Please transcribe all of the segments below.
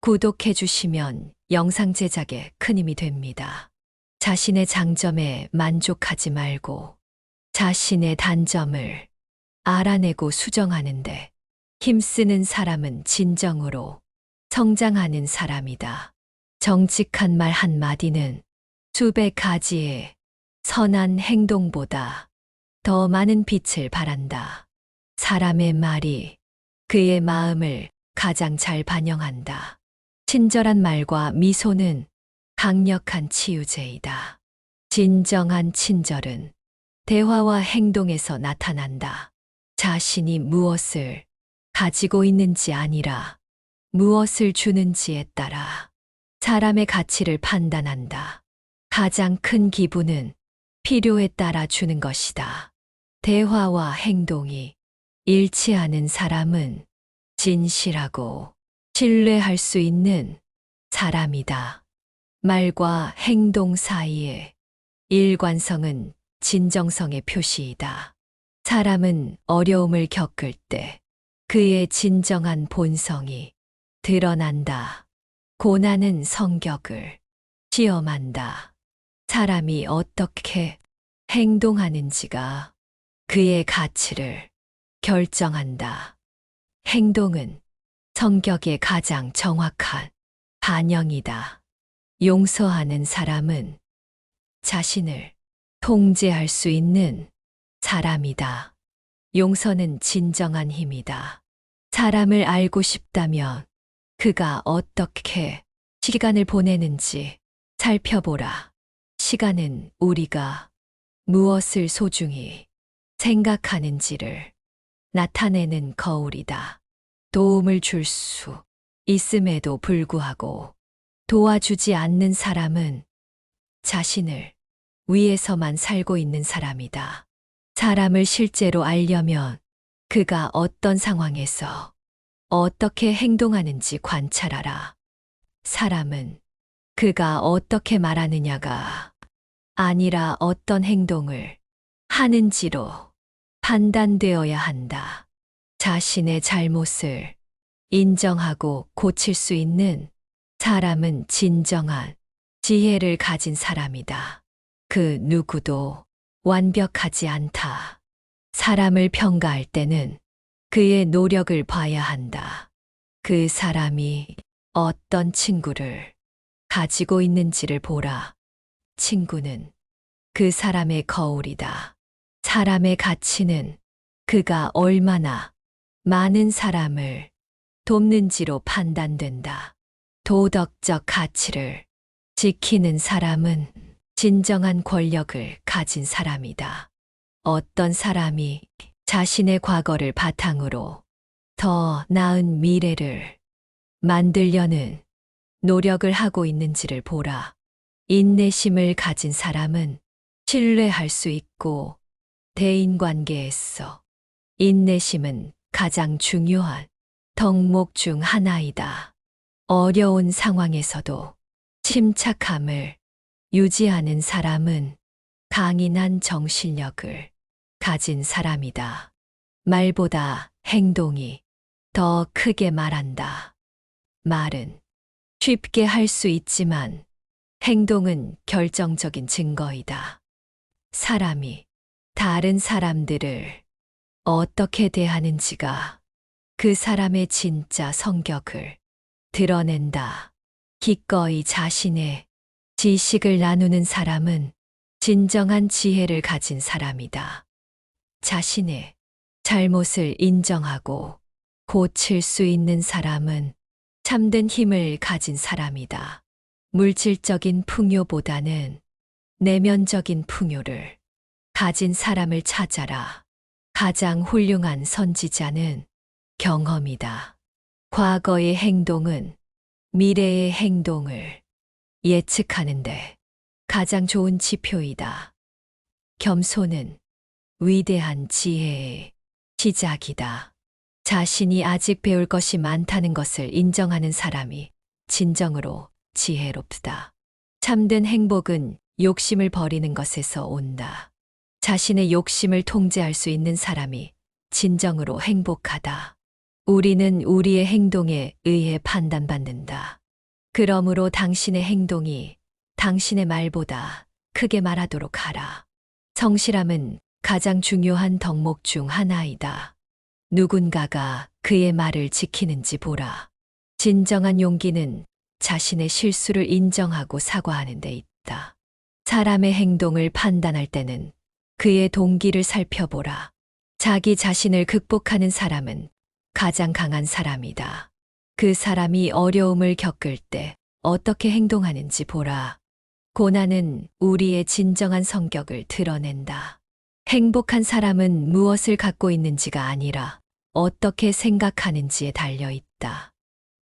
구독해 주시면 영상 제작에 큰 힘이 됩니다. 자신의 장점에 만족하지 말고 자신의 단점을 알아내고 수정하는데 힘쓰는 사람은 진정으로 성장하는 사람이다. 정직한 말 한마디는 수백 가지의 선한 행동보다 더 많은 빛을 발한다. 사람의 말이 그의 마음을 가장 잘 반영한다. 친절한 말과 미소는 강력한 치유제이다. 진정한 친절은 대화와 행동에서 나타난다. 자신이 무엇을 가지고 있는지 아니라 무엇을 주는지에 따라 사람의 가치를 판단한다. 가장 큰 기분은 필요에 따라 주는 것이다. 대화와 행동이 일치하는 사람은 진실하고 신뢰할 수 있는 사람이다. 말과 행동 사이의 일관성은 진정성의 표시이다. 사람은 어려움을 겪을 때 그의 진정한 본성이 드러난다. 고난은 성격을 시험한다. 사람이 어떻게 행동하는지가 그의 가치를 결정한다. 행동은 성격의 가장 정확한 반영이다. 용서하는 사람은 자신을 통제할 수 있는 사람이다. 용서는 진정한 힘이다. 사람을 알고 싶다면 그가 어떻게 시간을 보내는지 살펴보라. 시간은 우리가 무엇을 소중히 생각하는지를 나타내는 거울이다. 도움을 줄 수 있음에도 불구하고 도와주지 않는 사람은 자신을 위해서만 살고 있는 사람이다. 사람을 실제로 알려면 그가 어떤 상황에서 어떻게 행동하는지 관찰하라. 사람은 그가 어떻게 말하느냐가 아니라 어떤 행동을 하는지로 판단되어야 한다. 자신의 잘못을 인정하고 고칠 수 있는 사람은 진정한 지혜를 가진 사람이다. 그 누구도 완벽하지 않다. 사람을 평가할 때는 그의 노력을 봐야 한다. 그 사람이 어떤 친구를 가지고 있는지를 보라. 친구는 그 사람의 거울이다. 사람의 가치는 그가 얼마나 많은 사람을 돕는지로 판단된다. 도덕적 가치를 지키는 사람은 진정한 권력을 가진 사람이다. 어떤 사람이 자신의 과거를 바탕으로 더 나은 미래를 만들려는 노력을 하고 있는지를 보라. 인내심을 가진 사람은 신뢰할 수 있고 대인관계에서 인내심은 가장 중요한 덕목 중 하나이다. 어려운 상황에서도 침착함을 유지하는 사람은 강인한 정신력을 가진 사람이다. 말보다 행동이 더 크게 말한다. 말은 쉽게 할 수 있지만 행동은 결정적인 증거이다. 사람이 다른 사람들을 어떻게 대하는지가 그 사람의 진짜 성격을 드러낸다. 기꺼이 자신의 지식을 나누는 사람은 진정한 지혜를 가진 사람이다. 자신의 잘못을 인정하고 고칠 수 있는 사람은 참된 힘을 가진 사람이다. 물질적인 풍요보다는 내면적인 풍요를 가진 사람을 찾아라. 가장 훌륭한 선지자는 경험이다. 과거의 행동은 미래의 행동을 예측하는데 가장 좋은 지표이다. 겸손은 위대한 지혜의 시작이다. 자신이 아직 배울 것이 많다는 것을 인정하는 사람이 진정으로 지혜롭다. 참된 행복은 욕심을 버리는 것에서 온다. 자신의 욕심을 통제할 수 있는 사람이 진정으로 행복하다. 우리는 우리의 행동에 의해 판단받는다. 그러므로 당신의 행동이 당신의 말보다 크게 말하도록 하라. 성실함은 가장 중요한 덕목 중 하나이다. 누군가가 그의 말을 지키는지 보라. 진정한 용기는 자신의 실수를 인정하고 사과하는 데 있다. 사람의 행동을 판단할 때는 그의 동기를 살펴보라. 자기 자신을 극복하는 사람은 가장 강한 사람이다. 그 사람이 어려움을 겪을 때 어떻게 행동하는지 보라. 고난은 우리의 진정한 성격을 드러낸다. 행복한 사람은 무엇을 갖고 있는지가 아니라 어떻게 생각하는지에 달려 있다.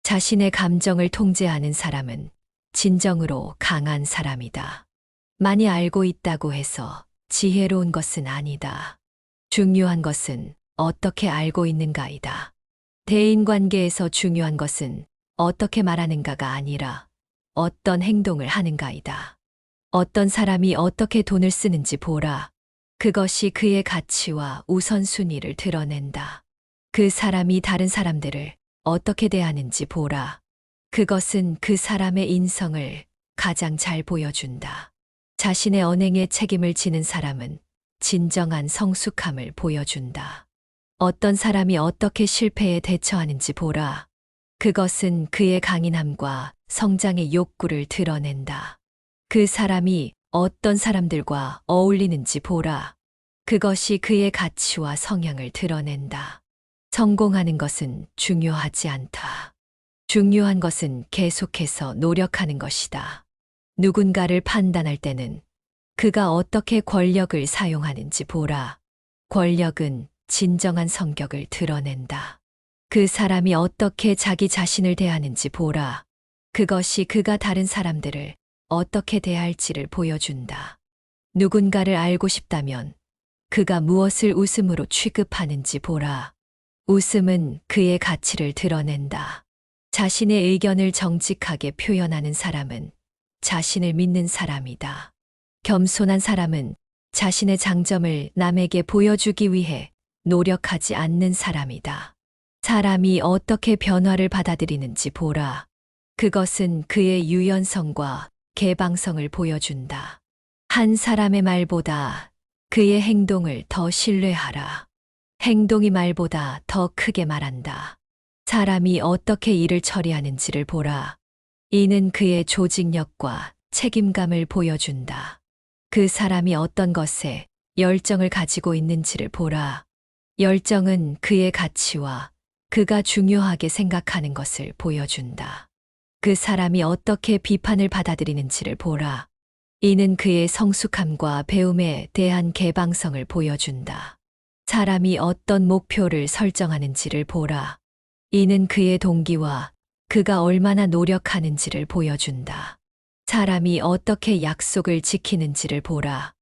자신의 감정을 통제하는 사람은 진정으로 강한 사람이다. 많이 알고 있다고 해서 지혜로운 것은 아니다. 중요한 것은 어떻게 알고 있는가이다. 대인관계에서 중요한 것은 어떻게 말하는가가 아니라 어떤 행동을 하는가이다. 어떤 사람이 어떻게 돈을 쓰는지 보라. 그것이 그의 가치와 우선순위를 드러낸다. 그 사람이 다른 사람들을 어떻게 대하는지 보라. 그것은 그 사람의 인성을 가장 잘 보여준다. 자신의 언행에 책임을 지는 사람은 진정한 성숙함을 보여준다. 어떤 사람이 어떻게 실패에 대처하는지 보라. 그것은 그의 강인함과 성장의 욕구를 드러낸다. 그 사람이 어떤 사람들과 어울리는지 보라. 그것이 그의 가치와 성향을 드러낸다. 성공하는 것은 중요하지 않다. 중요한 것은 계속해서 노력하는 것이다. 누군가를 판단할 때는 그가 어떻게 권력을 사용하는지 보라. 권력은 진정한 성격을 드러낸다. 그 사람이 어떻게 자기 자신을 대하는지 보라. 그것이 그가 다른 사람들을 어떻게 대할지를 보여준다. 누군가를 알고 싶다면 그가 무엇을 웃음으로 취급하는지 보라. 웃음은 그의 가치를 드러낸다. 자신의 의견을 정직하게 표현하는 사람은 자신을 믿는 사람이다. 겸손한 사람은 자신의 장점을 남에게 보여주기 위해 노력하지 않는 사람이다. 사람이 어떻게 변화를 받아들이는지 보라. 그것은 그의 유연성과 개방성을 보여준다. 한 사람의 말보다 그의 행동을 더 신뢰하라. 행동이 말보다 더 크게 말한다. 사람이 어떻게 일을 처리하는지를 보라. 이는 그의 조직력과 책임감을 보여준다. 그 사람이 어떤 것에 열정을 가지고 있는지를 보라. 열정은 그의 가치와 그가 중요하게 생각하는 것을 보여준다. 그 사람이 어떻게 비판을 받아들이는지를 보라. 이는 그의 성숙함과 배움에 대한 개방성을 보여준다. 사람이 어떤 목표를 설정하는지를 보라. 이는 그의 동기와 그가 얼마나 노력하는지를 보여준다. 사람이 어떻게 약속을 지키는지를 보라.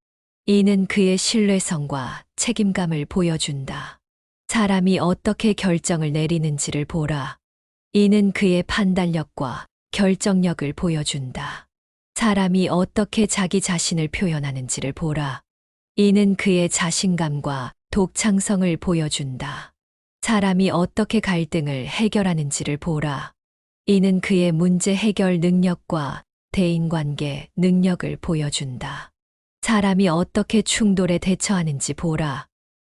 이는 그의 신뢰성과 책임감을 보여준다. 사람이 어떻게 결정을 내리는지를 보라. 이는 그의 판단력과 결정력을 보여준다. 사람이 어떻게 자기 자신을 표현하는지를 보라. 이는 그의 자신감과 독창성을 보여준다. 사람이 어떻게 갈등을 해결하는지를 보라. 이는 그의 문제 해결 능력과 대인관계 능력을 보여준다. 사람이 어떻게 충돌에 대처하는지 보라.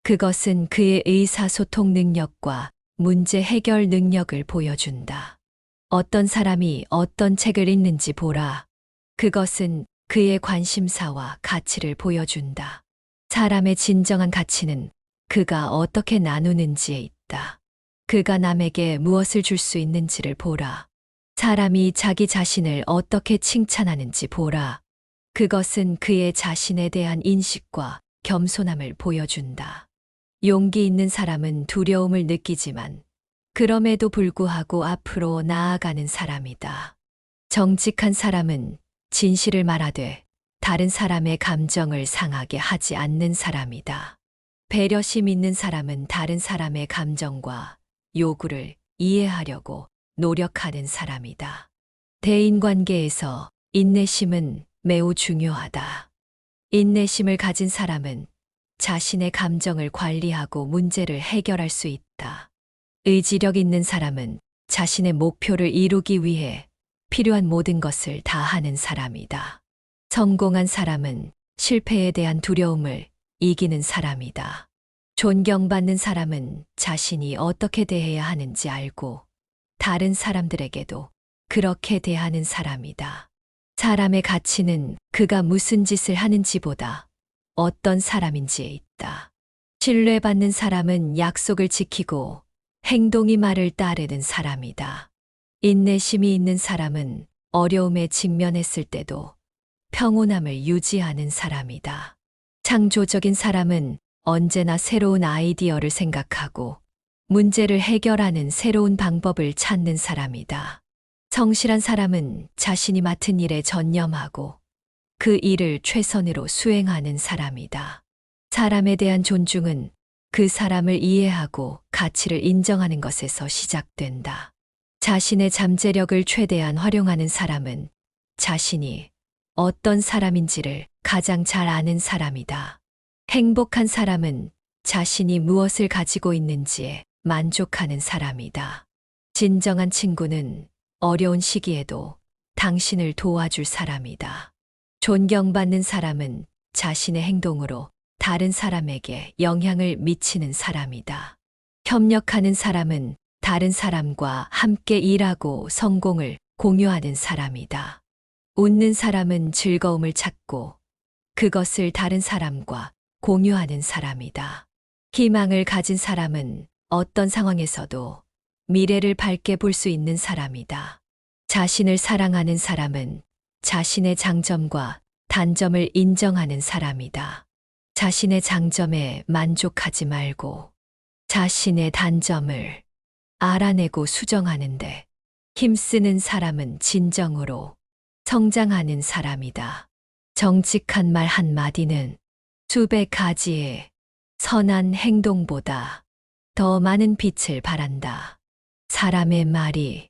그것은 그의 의사소통 능력과 문제 해결 능력을 보여준다. 어떤 사람이 어떤 책을 읽는지 보라. 그것은 그의 관심사와 가치를 보여준다. 사람의 진정한 가치는 그가 어떻게 나누는지에 있다. 그가 남에게 무엇을 줄 수 있는지를 보라. 사람이 자기 자신을 어떻게 칭찬하는지 보라. 그것은 그의 자신에 대한 인식과 겸손함을 보여준다. 용기 있는 사람은 두려움을 느끼지만 그럼에도 불구하고 앞으로 나아가는 사람이다. 정직한 사람은 진실을 말하되 다른 사람의 감정을 상하게 하지 않는 사람이다. 배려심 있는 사람은 다른 사람의 감정과 요구를 이해하려고 노력하는 사람이다. 대인관계에서 인내심은 매우 중요하다. 인내심을 가진 사람은 자신의 감정을 관리하고 문제를 해결할 수 있다. 의지력 있는 사람은 자신의 목표를 이루기 위해 필요한 모든 것을 다 하는 사람이다. 성공한 사람은 실패에 대한 두려움을 이기는 사람이다. 존경받는 사람은 자신이 어떻게 대해야 하는지 알고 다른 사람들에게도 그렇게 대하는 사람이다. 사람의 가치는 그가 무슨 짓을 하는지보다 어떤 사람인지에 있다. 신뢰받는 사람은 약속을 지키고 행동이 말을 따르는 사람이다. 인내심이 있는 사람은 어려움에 직면했을 때도 평온함을 유지하는 사람이다. 창조적인 사람은 언제나 새로운 아이디어를 생각하고 문제를 해결하는 새로운 방법을 찾는 사람이다. 성실한 사람은 자신이 맡은 일에 전념하고 그 일을 최선으로 수행하는 사람이다. 사람에 대한 존중은 그 사람을 이해하고 가치를 인정하는 것에서 시작된다. 자신의 잠재력을 최대한 활용하는 사람은 자신이 어떤 사람인지를 가장 잘 아는 사람이다. 행복한 사람은 자신이 무엇을 가지고 있는지에 만족하는 사람이다. 진정한 친구는 어려운 시기에도 당신을 도와줄 사람이다. 존경받는 사람은 자신의 행동으로 다른 사람에게 영향을 미치는 사람이다. 협력하는 사람은 다른 사람과 함께 일하고 성공을 공유하는 사람이다. 웃는 사람은 즐거움을 찾고 그것을 다른 사람과 공유하는 사람이다. 희망을 가진 사람은 어떤 상황에서도 미래를 밝게 볼 수 있는 사람이다. 자신을 사랑하는 사람은 자신의 장점과 단점을 인정하는 사람이다. 자신의 장점에 만족하지 말고 자신의 단점을 알아내고 수정하는데 힘쓰는 사람은 진정으로 성장하는 사람이다. 정직한 말 한마디는 수백 가지의 선한 행동보다 더 많은 빛을 발한다. 사람의 말이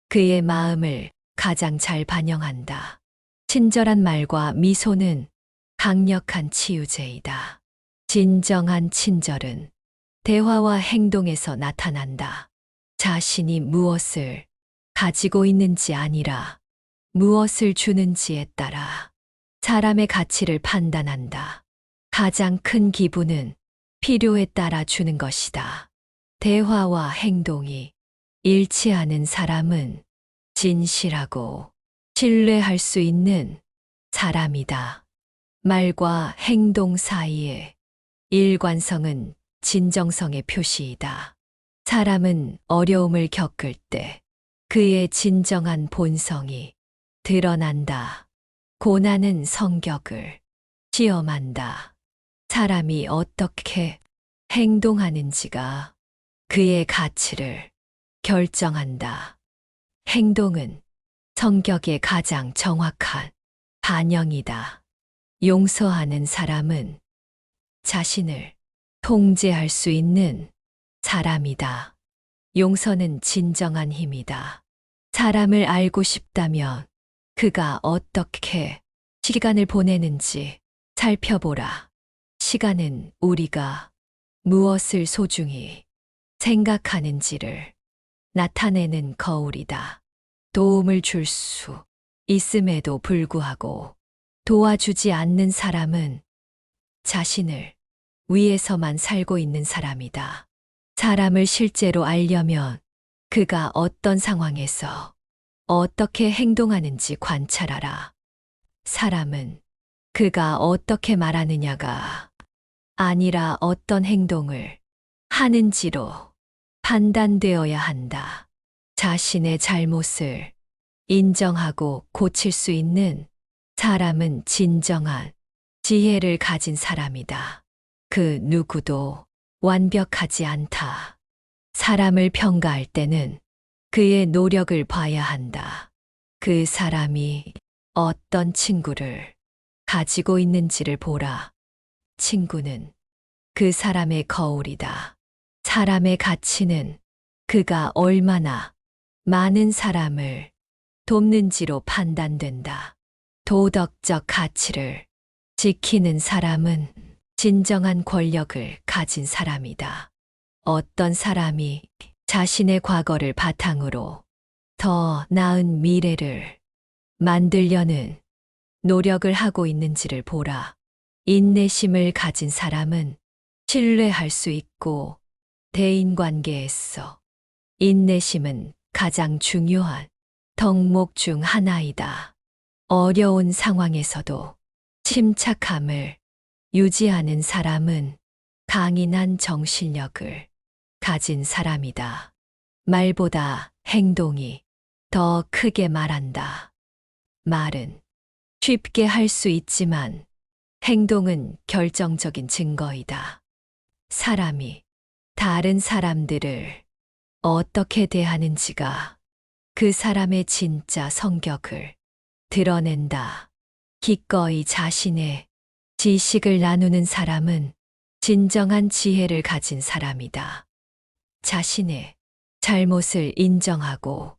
그의 마음을 가장 잘 반영한다. 친절한 말과 미소는 강력한 치유제이다. 진정한 친절은 대화와 행동에서 나타난다. 자신이 무엇을 가지고 있는지 아니라 무엇을 주는지에 따라 사람의 가치를 판단한다. 가장 큰 기분은 필요에 따라 주는 것이다. 대화와 행동이 일치하는 사람은 진실하고 신뢰할 수 있는 사람이다. 말과 행동 사이의 일관성은 진정성의 표시이다. 사람은 어려움을 겪을 때 그의 진정한 본성이 드러난다. 고난은 성격을 시험한다. 사람이 어떻게 행동하는지가 그의 가치를 결정한다. 행동은 성격의 가장 정확한 반영이다. 용서하는 사람은 자신을 통제할 수 있는 사람이다. 용서는 진정한 힘이다. 사람을 알고 싶다면 그가 어떻게 시간을 보내는지 살펴보라. 시간은 우리가 무엇을 소중히 생각하는지를 나타내는 거울이다. 도움을 줄 수 있음에도 불구하고 도와주지 않는 사람은 자신을 위해서만 살고 있는 사람이다. 사람을 실제로 알려면 그가 어떤 상황에서 어떻게 행동하는지 관찰하라. 사람은 그가 어떻게 말하느냐가 아니라 어떤 행동을 하는지로 판단되어야 한다. 자신의 잘못을 인정하고 고칠 수 있는 사람은 진정한 지혜를 가진 사람이다. 그 누구도 완벽하지 않다. 사람을 평가할 때는 그의 노력을 봐야 한다. 그 사람이 어떤 친구를 가지고 있는지를 보라. 친구는 그 사람의 거울이다. 사람의 가치는 그가 얼마나 많은 사람을 돕는지로 판단된다. 도덕적 가치를 지키는 사람은 진정한 권력을 가진 사람이다. 어떤 사람이 자신의 과거를 바탕으로 더 나은 미래를 만들려는 노력을 하고 있는지를 보라. 인내심을 가진 사람은 신뢰할 수 있고 대인관계에서 인내심은 가장 중요한 덕목 중 하나이다. 어려운 상황에서도 침착함을 유지하는 사람은 강인한 정신력을 가진 사람이다. 말보다 행동이 더 크게 말한다. 말은 쉽게 할 수 있지만 행동은 결정적인 증거이다. 사람이 다른 사람들을 어떻게 대하는지가 그 사람의 진짜 성격을 드러낸다. 기꺼이 자신의 지식을 나누는 사람은 진정한 지혜를 가진 사람이다. 자신의 잘못을 인정하고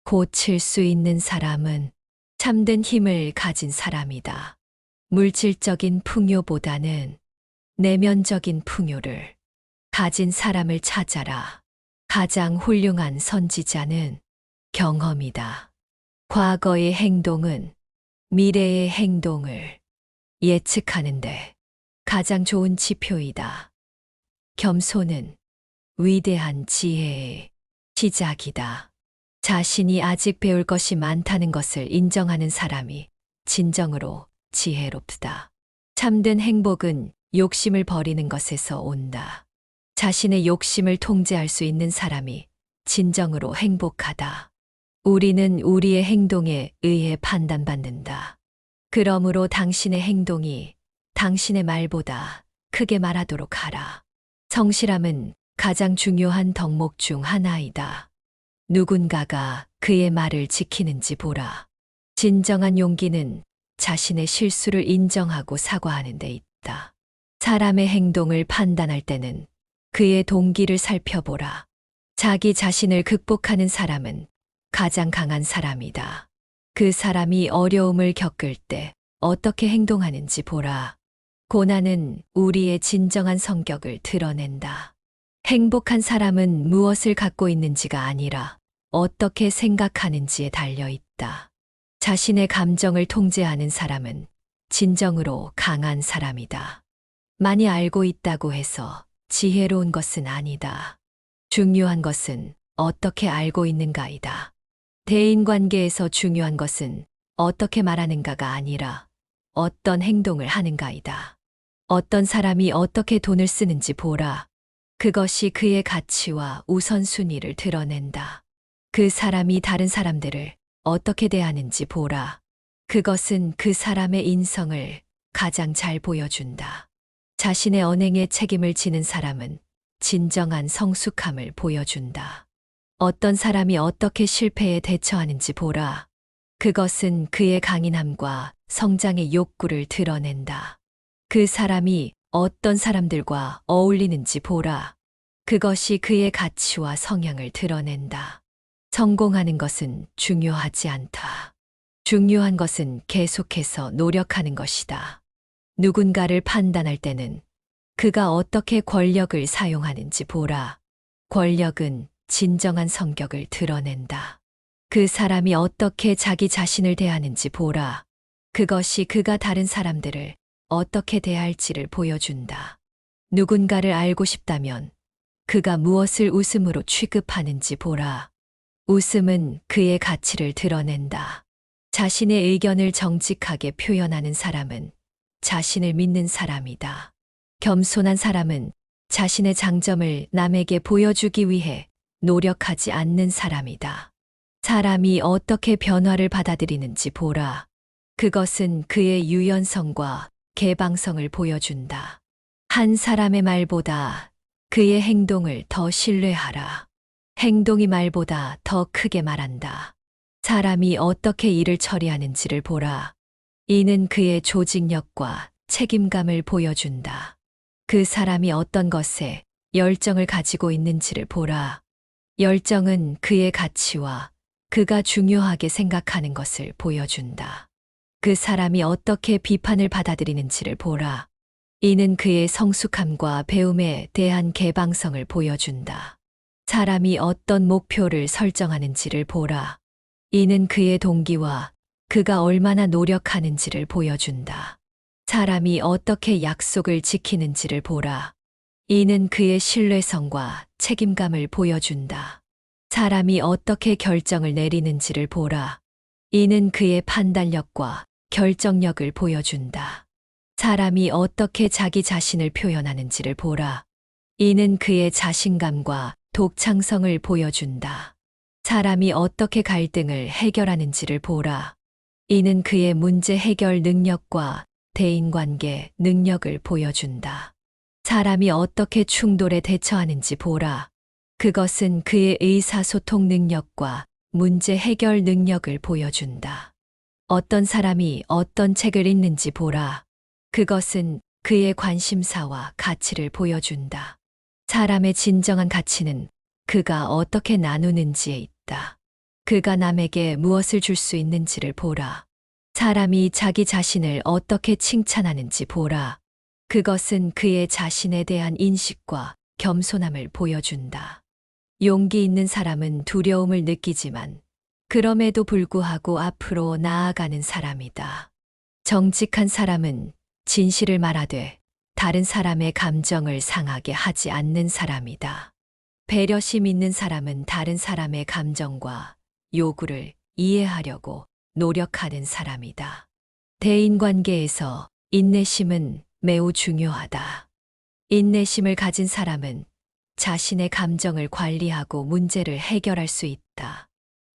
고칠 수 있는 사람은 참된 힘을 가진 사람이다. 물질적인 풍요보다는 내면적인 풍요를 가진 사람을 찾아라. 가장 훌륭한 선지자는 경험이다. 과거의 행동은 미래의 행동을 예측하는데 가장 좋은 지표이다. 겸손은 위대한 지혜의 시작이다. 자신이 아직 배울 것이 많다는 것을 인정하는 사람이 진정으로 지혜롭다. 참된 행복은 욕심을 버리는 것에서 온다. 자신의 욕심을 통제할 수 있는 사람이 진정으로 행복하다. 우리는 우리의 행동에 의해 판단받는다. 그러므로 당신의 행동이 당신의 말보다 크게 말하도록 하라. 성실함은 가장 중요한 덕목 중 하나이다. 누군가가 그의 말을 지키는지 보라. 진정한 용기는 자신의 실수를 인정하고 사과하는 데 있다. 사람의 행동을 판단할 때는 그의 동기를 살펴보라. 자기 자신을 극복하는 사람은 가장 강한 사람이다. 그 사람이 어려움을 겪을 때 어떻게 행동하는지 보라. 고난은 우리의 진정한 성격을 드러낸다. 행복한 사람은 무엇을 갖고 있는지가 아니라 어떻게 생각하는지에 달려 있다. 자신의 감정을 통제하는 사람은 진정으로 강한 사람이다. 많이 알고 있다고 해서 지혜로운 것은 아니다. 중요한 것은 어떻게 알고 있는가이다. 대인관계에서 중요한 것은 어떻게 말하는가가 아니라 어떤 행동을 하는가이다. 어떤 사람이 어떻게 돈을 쓰는지 보라. 그것이 그의 가치와 우선순위를 드러낸다. 그 사람이 다른 사람들을 어떻게 대하는지 보라. 그것은 그 사람의 인성을 가장 잘 보여준다. 자신의 언행에 책임을 지는 사람은 진정한 성숙함을 보여준다. 어떤 사람이 어떻게 실패에 대처하는지 보라. 그것은 그의 강인함과 성장의 욕구를 드러낸다. 그 사람이 어떤 사람들과 어울리는지 보라. 그것이 그의 가치와 성향을 드러낸다. 성공하는 것은 중요하지 않다. 중요한 것은 계속해서 노력하는 것이다. 누군가를 판단할 때는 그가 어떻게 권력을 사용하는지 보라. 권력은 진정한 성격을 드러낸다. 그 사람이 어떻게 자기 자신을 대하는지 보라. 그것이 그가 다른 사람들을 어떻게 대할지를 보여준다. 누군가를 알고 싶다면 그가 무엇을 웃음으로 취급하는지 보라. 웃음은 그의 가치를 드러낸다. 자신의 의견을 정직하게 표현하는 사람은 자신을 믿는 사람이다. 겸손한 사람은 자신의 장점을 남에게 보여주기 위해 노력하지 않는 사람이다. 사람이 어떻게 변화를 받아들이는지 보라. 그것은 그의 유연성과 개방성을 보여준다. 한 사람의 말보다 그의 행동을 더 신뢰하라. 행동이 말보다 더 크게 말한다. 사람이 어떻게 일을 처리하는지를 보라. 이는 그의 조직력과 책임감을 보여준다. 그 사람이 어떤 것에 열정을 가지고 있는지를 보라. 열정은 그의 가치와 그가 중요하게 생각하는 것을 보여준다. 그 사람이 어떻게 비판을 받아들이는지를 보라. 이는 그의 성숙함과 배움에 대한 개방성을 보여준다. 사람이 어떤 목표를 설정하는지를 보라. 이는 그의 동기와 그가 얼마나 노력하는지를 보여준다. 사람이 어떻게 약속을 지키는지를 보라. 이는 그의 신뢰성과 책임감을 보여준다. 사람이 어떻게 결정을 내리는지를 보라. 이는 그의 판단력과 결정력을 보여준다. 사람이 어떻게 자기 자신을 표현하는지를 보라. 이는 그의 자신감과 독창성을 보여준다. 사람이 어떻게 갈등을 해결하는지를 보라. 이는 그의 문제 해결 능력과 대인관계 능력을 보여준다. 사람이 어떻게 충돌에 대처하는지 보라. 그것은 그의 의사소통 능력과 문제 해결 능력을 보여준다. 어떤 사람이 어떤 책을 읽는지 보라. 그것은 그의 관심사와 가치를 보여준다. 사람의 진정한 가치는 그가 어떻게 나누는지에 있다. 그가 남에게 무엇을 줄 수 있는지를 보라. 사람이 자기 자신을 어떻게 칭찬하는지 보라. 그것은 그의 자신에 대한 인식과 겸손함을 보여준다. 용기 있는 사람은 두려움을 느끼지만 그럼에도 불구하고 앞으로 나아가는 사람이다. 정직한 사람은 진실을 말하되 다른 사람의 감정을 상하게 하지 않는 사람이다. 배려심 있는 사람은 다른 사람의 감정과 요구를 이해하려고 노력하는 사람이다. 대인관계에서 인내심은 매우 중요하다. 인내심을 가진 사람은 자신의 감정을 관리하고 문제를 해결할 수 있다.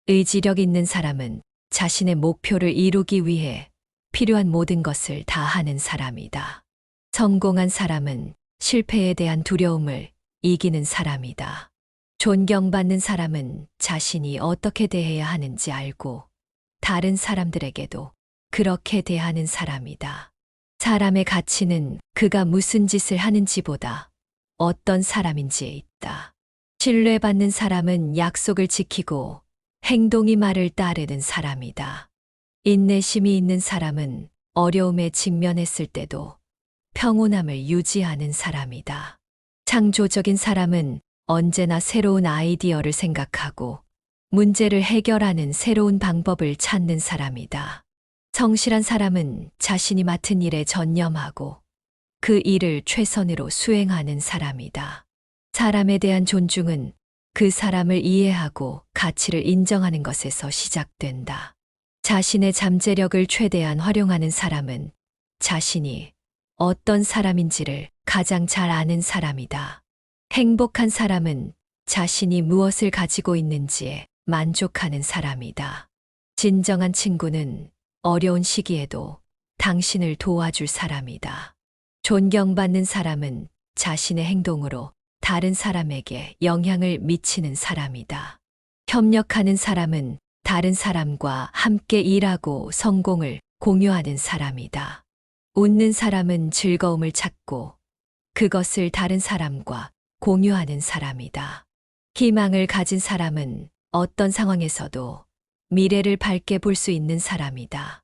의지력 있는 사람은 자신의 목표를 이루기 위해 필요한 모든 것을 다 하는 사람이다. 성공한 사람은 실패에 대한 두려움을 이기는 사람이다. 존경받는 사람은 자신이 어떻게 대해야 하는지 알고 다른 사람들에게도 그렇게 대하는 사람이다. 사람의 가치는 그가 무슨 짓을 하는지보다 어떤 사람인지에 있다. 신뢰받는 사람은 약속을 지키고 행동이 말을 따르는 사람이다. 인내심이 있는 사람은 어려움에 직면했을 때도 평온함을 유지하는 사람이다. 창조적인 사람은 언제나 새로운 아이디어를 생각하고 문제를 해결하는 새로운 방법을 찾는 사람이다. 성실한 사람은 자신이 맡은 일에 전념하고 그 일을 최선으로 수행하는 사람이다. 사람에 대한 존중은 그 사람을 이해하고 가치를 인정하는 것에서 시작된다. 자신의 잠재력을 최대한 활용하는 사람은 자신이 어떤 사람인지를 가장 잘 아는 사람이다. 행복한 사람은 자신이 무엇을 가지고 있는지에 만족하는 사람이다. 진정한 친구는 어려운 시기에도 당신을 도와줄 사람이다. 존경받는 사람은 자신의 행동으로 다른 사람에게 영향을 미치는 사람이다. 협력하는 사람은 다른 사람과 함께 일하고 성공을 공유하는 사람이다. 웃는 사람은 즐거움을 찾고 그것을 다른 사람과 공유하는 사람이다. 희망을 가진 사람은 어떤 상황에서도 미래를 밝게 볼 수 있는 사람이다.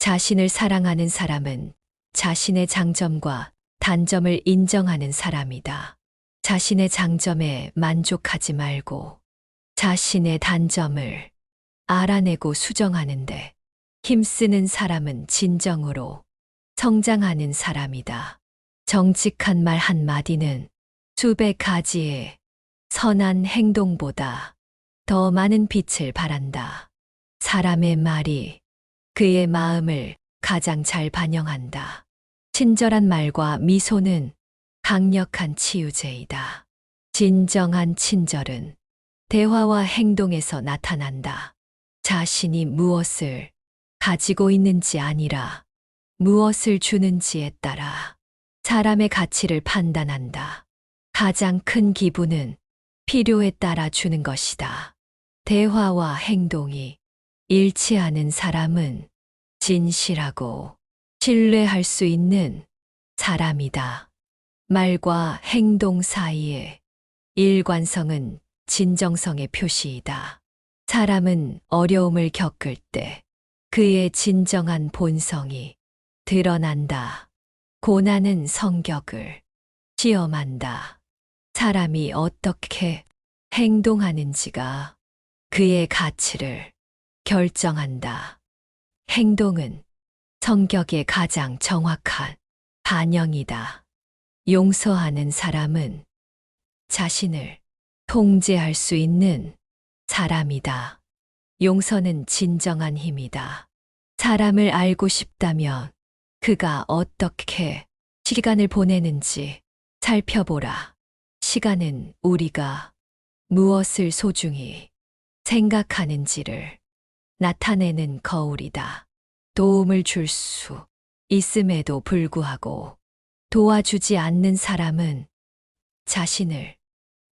자신을 사랑하는 사람은 자신의 장점과 단점을 인정하는 사람이다. 자신의 장점에 만족하지 말고 자신의 단점을 알아내고 수정하는데 힘쓰는 사람은 진정으로 성장하는 사람이다. 정직한 말 한마디는 수백 가지의 선한 행동보다 더 많은 빛을 발한다. 사람의 말이 그의 마음을 가장 잘 반영한다. 친절한 말과 미소는 강력한 치유제이다. 진정한 친절은 대화와 행동에서 나타난다. 자신이 무엇을 가지고 있는지 아니라 무엇을 주는지에 따라 사람의 가치를 판단한다. 가장 큰 기분은 필요에 따라 주는 것이다. 대화와 행동이 일치하는 사람은 진실하고 신뢰할 수 있는 사람이다. 말과 행동 사이의 일관성은 진정성의 표시이다. 사람은 어려움을 겪을 때 그의 진정한 본성이 드러난다. 고난은 성격을 시험한다. 사람이 어떻게 행동하는지가 그의 가치를 결정한다. 행동은 성격의 가장 정확한 반영이다. 용서하는 사람은 자신을 통제할 수 있는 사람이다. 용서는 진정한 힘이다. 사람을 알고 싶다면 그가 어떻게 시간을 보내는지 살펴보라. 시간은 우리가 무엇을 소중히 생각하는지를 나타내는 거울이다. 도움을 줄 수 있음에도 불구하고 도와주지 않는 사람은 자신을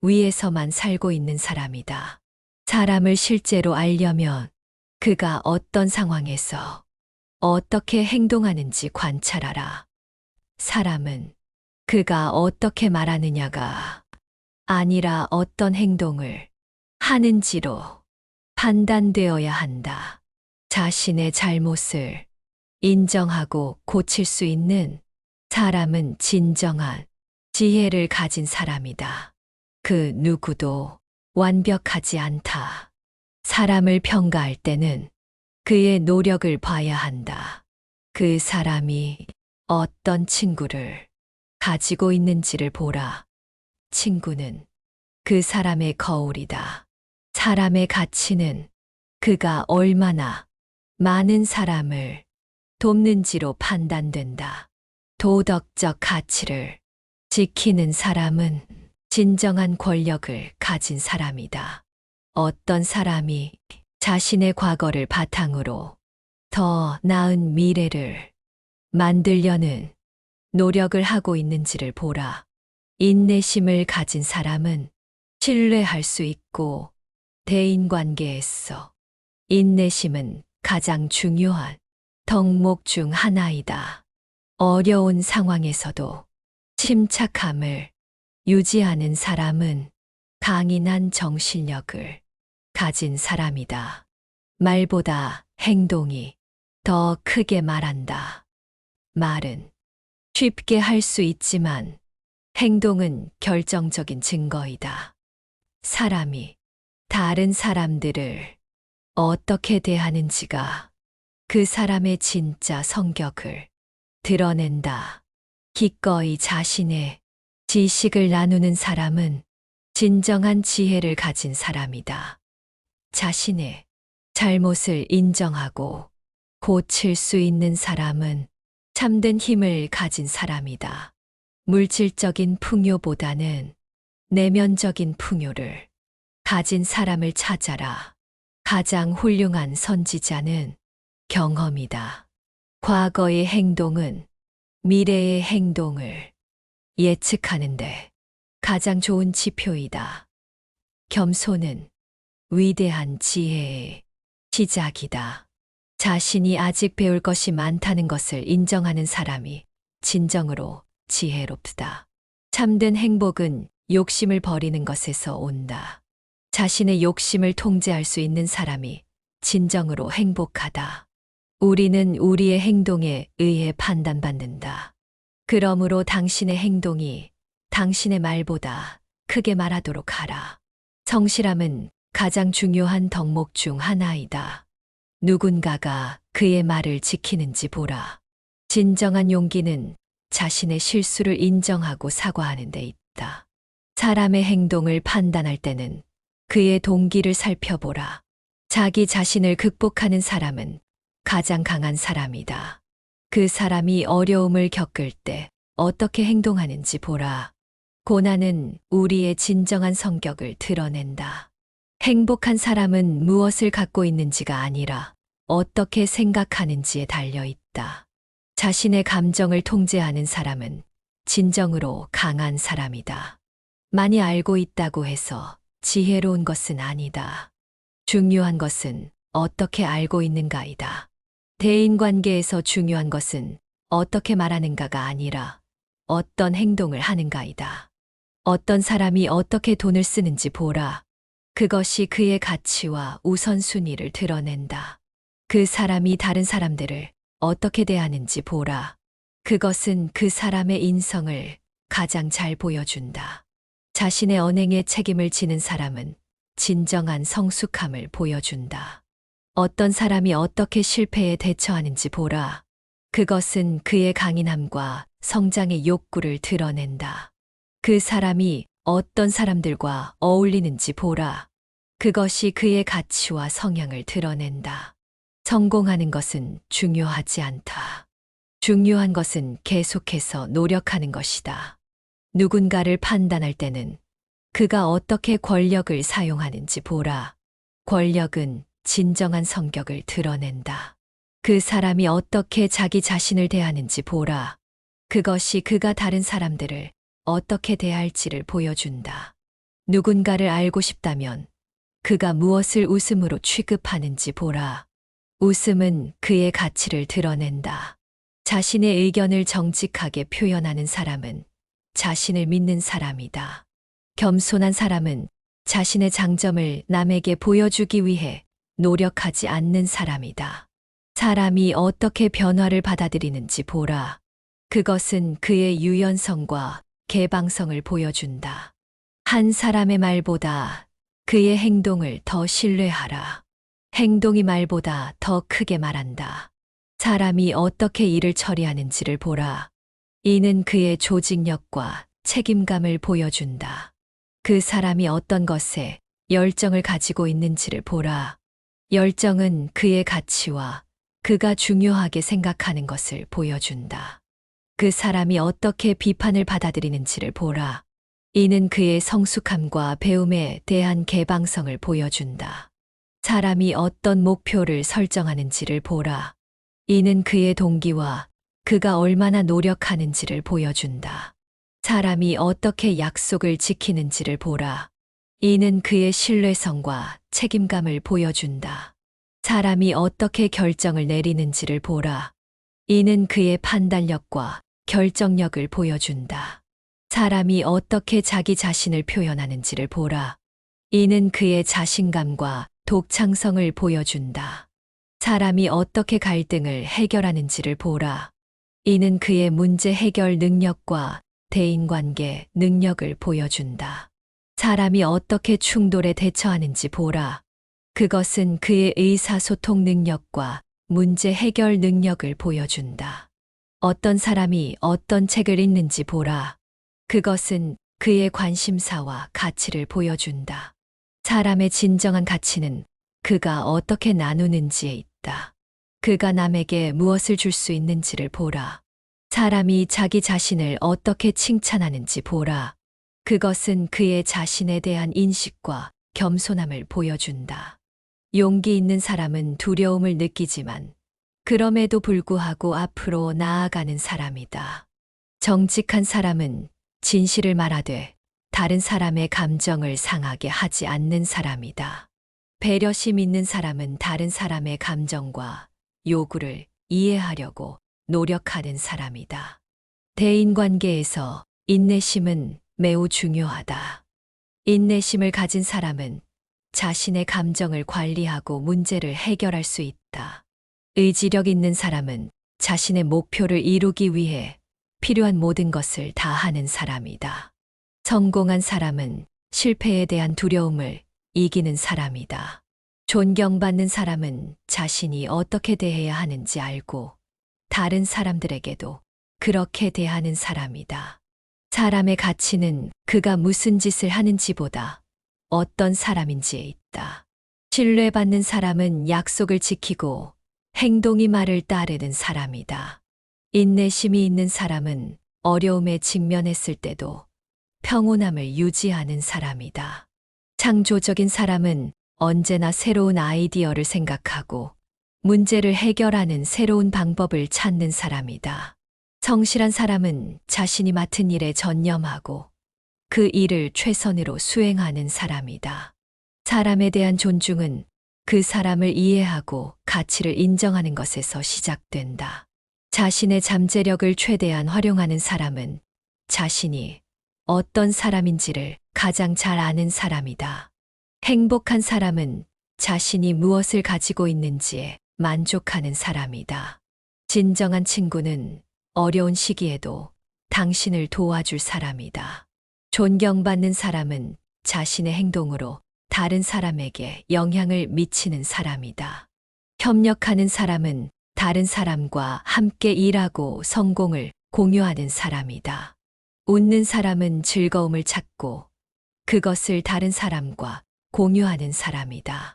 위해서만 살고 있는 사람이다. 사람을 실제로 알려면 그가 어떤 상황에서 어떻게 행동하는지 관찰하라. 사람은 그가 어떻게 말하느냐가 아니라 어떤 행동을 하는지로 판단되어야 한다. 자신의 잘못을 인정하고 고칠 수 있는 사람은 진정한 지혜를 가진 사람이다. 그 누구도 완벽하지 않다. 사람을 평가할 때는 그의 노력을 봐야 한다. 그 사람이 어떤 친구를 가지고 있는지를 보라. 친구는 그 사람의 거울이다. 사람의 가치는 그가 얼마나 많은 사람을 돕는지로 판단된다. 도덕적 가치를 지키는 사람은 진정한 권력을 가진 사람이다. 어떤 사람이 자신의 과거를 바탕으로 더 나은 미래를 만들려는 노력을 하고 있는지를 보라. 인내심을 가진 사람은 신뢰할 수 있고 대인관계에서 인내심은 가장 중요한 덕목 중 하나이다. 어려운 상황에서도 침착함을 유지하는 사람은 강인한 정신력을 가진 사람이다. 말보다 행동이 더 크게 말한다. 말은 쉽게 할 수 있지만 행동은 결정적인 증거이다. 사람이 다른 사람들을 어떻게 대하는지가 그 사람의 진짜 성격을 드러낸다. 기꺼이 자신의 지식을 나누는 사람은 진정한 지혜를 가진 사람이다. 자신의 잘못을 인정하고 고칠 수 있는 사람은 참된 힘을 가진 사람이다. 물질적인 풍요보다는 내면적인 풍요를 가진 사람을 찾아라. 가장 훌륭한 선지자는 경험이다. 과거의 행동은 미래의 행동을 예측하는데 가장 좋은 지표이다. 겸손은 위대한 지혜의 시작이다. 자신이 아직 배울 것이 많다는 것을 인정하는 사람이 진정으로 지혜롭다. 참된 행복은 욕심을 버리는 것에서 온다. 자신의 욕심을 통제할 수 있는 사람이 진정으로 행복하다. 우리는 우리의 행동에 의해 판단받는다. 그러므로 당신의 행동이 당신의 말보다 크게 말하도록 하라. 성실함은 가장 중요한 덕목 중 하나이다. 누군가가 그의 말을 지키는지 보라. 진정한 용기는 자신의 실수를 인정하고 사과하는 데 있다. 사람의 행동을 판단할 때는 그의 동기를 살펴보라. 자기 자신을 극복하는 사람은 가장 강한 사람이다. 그 사람이 어려움을 겪을 때 어떻게 행동하는지 보라. 고난은 우리의 진정한 성격을 드러낸다. 행복한 사람은 무엇을 갖고 있는지가 아니라 어떻게 생각하는지에 달려 있다. 자신의 감정을 통제하는 사람은 진정으로 강한 사람이다. 많이 알고 있다고 해서 지혜로운 것은 아니다. 중요한 것은 어떻게 알고 있는가이다. 대인관계에서 중요한 것은 어떻게 말하는가가 아니라 어떤 행동을 하는가이다. 어떤 사람이 어떻게 돈을 쓰는지 보라. 그것이 그의 가치와 우선순위를 드러낸다. 그 사람이 다른 사람들을 어떻게 대하는지 보라. 그것은 그 사람의 인성을 가장 잘 보여준다. 자신의 언행에 책임을 지는 사람은 진정한 성숙함을 보여준다. 어떤 사람이 어떻게 실패에 대처하는지 보라. 그것은 그의 강인함과 성장의 욕구를 드러낸다. 그 사람이 어떤 사람들과 어울리는지 보라. 그것이 그의 가치와 성향을 드러낸다. 성공하는 것은 중요하지 않다. 중요한 것은 계속해서 노력하는 것이다. 누군가를 판단할 때는 그가 어떻게 권력을 사용하는지 보라. 권력은 진정한 성격을 드러낸다. 그 사람이 어떻게 자기 자신을 대하는지 보라. 그것이 그가 다른 사람들을 어떻게 대할지를 보여준다. 누군가를 알고 싶다면 그가 무엇을 웃음으로 취급하는지 보라. 웃음은 그의 가치를 드러낸다. 자신의 의견을 정직하게 표현하는 사람은 자신을 믿는 사람이다. 겸손한 사람은 자신의 장점을 남에게 보여주기 위해 노력하지 않는 사람이다. 사람이 어떻게 변화를 받아들이는지 보라. 그것은 그의 유연성과 개방성을 보여준다. 한 사람의 말보다 그의 행동을 더 신뢰하라. 행동이 말보다 더 크게 말한다. 사람이 어떻게 일을 처리하는지를 보라. 이는 그의 조직력과 책임감을 보여준다. 그 사람이 어떤 것에 열정을 가지고 있는지를 보라. 열정은 그의 가치와 그가 중요하게 생각하는 것을 보여준다. 그 사람이 어떻게 비판을 받아들이는지를 보라. 이는 그의 성숙함과 배움에 대한 개방성을 보여준다. 사람이 어떤 목표를 설정하는지를 보라. 이는 그의 동기와 그가 얼마나 노력하는지를 보여준다. 사람이 어떻게 약속을 지키는지를 보라. 이는 그의 신뢰성과 책임감을 보여준다. 사람이 어떻게 결정을 내리는지를 보라. 이는 그의 판단력과 결정력을 보여준다. 사람이 어떻게 자기 자신을 표현하는지를 보라. 이는 그의 자신감과 독창성을 보여준다. 사람이 어떻게 갈등을 해결하는지를 보라. 이는 그의 문제 해결 능력과 대인관계 능력을 보여준다. 사람이 어떻게 충돌에 대처하는지 보라. 그것은 그의 의사소통 능력과 문제 해결 능력을 보여준다. 어떤 사람이 어떤 책을 읽는지 보라. 그것은 그의 관심사와 가치를 보여준다. 사람의 진정한 가치는 그가 어떻게 나누는지에 있다. 그가 남에게 무엇을 줄 수 있는지를 보라. 사람이 자기 자신을 어떻게 칭찬하는지 보라. 그것은 그의 자신에 대한 인식과 겸손함을 보여준다. 용기 있는 사람은 두려움을 느끼지만 그럼에도 불구하고 앞으로 나아가는 사람이다. 정직한 사람은 진실을 말하되 다른 사람의 감정을 상하게 하지 않는 사람이다. 배려심 있는 사람은 다른 사람의 감정과 요구를 이해하려고 노력하는 사람이다. 대인관계에서 인내심은 매우 중요하다. 인내심을 가진 사람은 자신의 감정을 관리하고 문제를 해결할 수 있다. 의지력 있는 사람은 자신의 목표를 이루기 위해 필요한 모든 것을 다 하는 사람이다. 성공한 사람은 실패에 대한 두려움을 이기는 사람이다. 존경받는 사람은 자신이 어떻게 대해야 하는지 알고 다른 사람들에게도 그렇게 대하는 사람이다. 사람의 가치는 그가 무슨 짓을 하는지보다 어떤 사람인지에 있다. 신뢰받는 사람은 약속을 지키고 행동이 말을 따르는 사람이다. 인내심이 있는 사람은 어려움에 직면했을 때도 평온함을 유지하는 사람이다. 창조적인 사람은 언제나 새로운 아이디어를 생각하고 문제를 해결하는 새로운 방법을 찾는 사람이다. 성실한 사람은 자신이 맡은 일에 전념하고 그 일을 최선으로 수행하는 사람이다. 사람에 대한 존중은 그 사람을 이해하고 가치를 인정하는 것에서 시작된다. 자신의 잠재력을 최대한 활용하는 사람은 자신이 어떤 사람인지를 가장 잘 아는 사람이다. 행복한 사람은 자신이 무엇을 가지고 있는지에 만족하는 사람이다. 진정한 친구는 어려운 시기에도 당신을 도와줄 사람이다. 존경받는 사람은 자신의 행동으로 다른 사람에게 영향을 미치는 사람이다. 협력하는 사람은 다른 사람과 함께 일하고 성공을 공유하는 사람이다. 웃는 사람은 즐거움을 찾고 그것을 다른 사람과 공유하는 사람이다.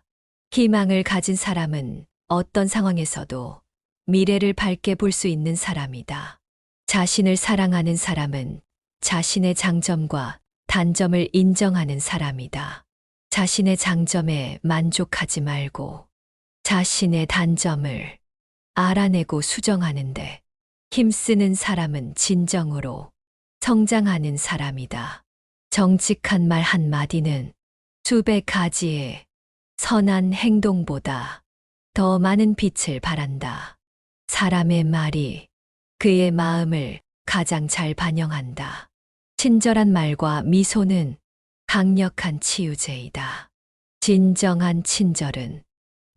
희망을 가진 사람은 어떤 상황에서도 미래를 밝게 볼 수 있는 사람이다. 자신을 사랑하는 사람은 자신의 장점과 단점을 인정하는 사람이다. 자신의 장점에 만족하지 말고 자신의 단점을 알아내고 수정하는데 힘쓰는 사람은 진정으로 성장하는 사람이다. 정직한 말 한마디는 수백 가지의 선한 행동보다 더 많은 빛을 발한다. 사람의 말이 그의 마음을 가장 잘 반영한다. 친절한 말과 미소는 강력한 치유제이다. 진정한 친절은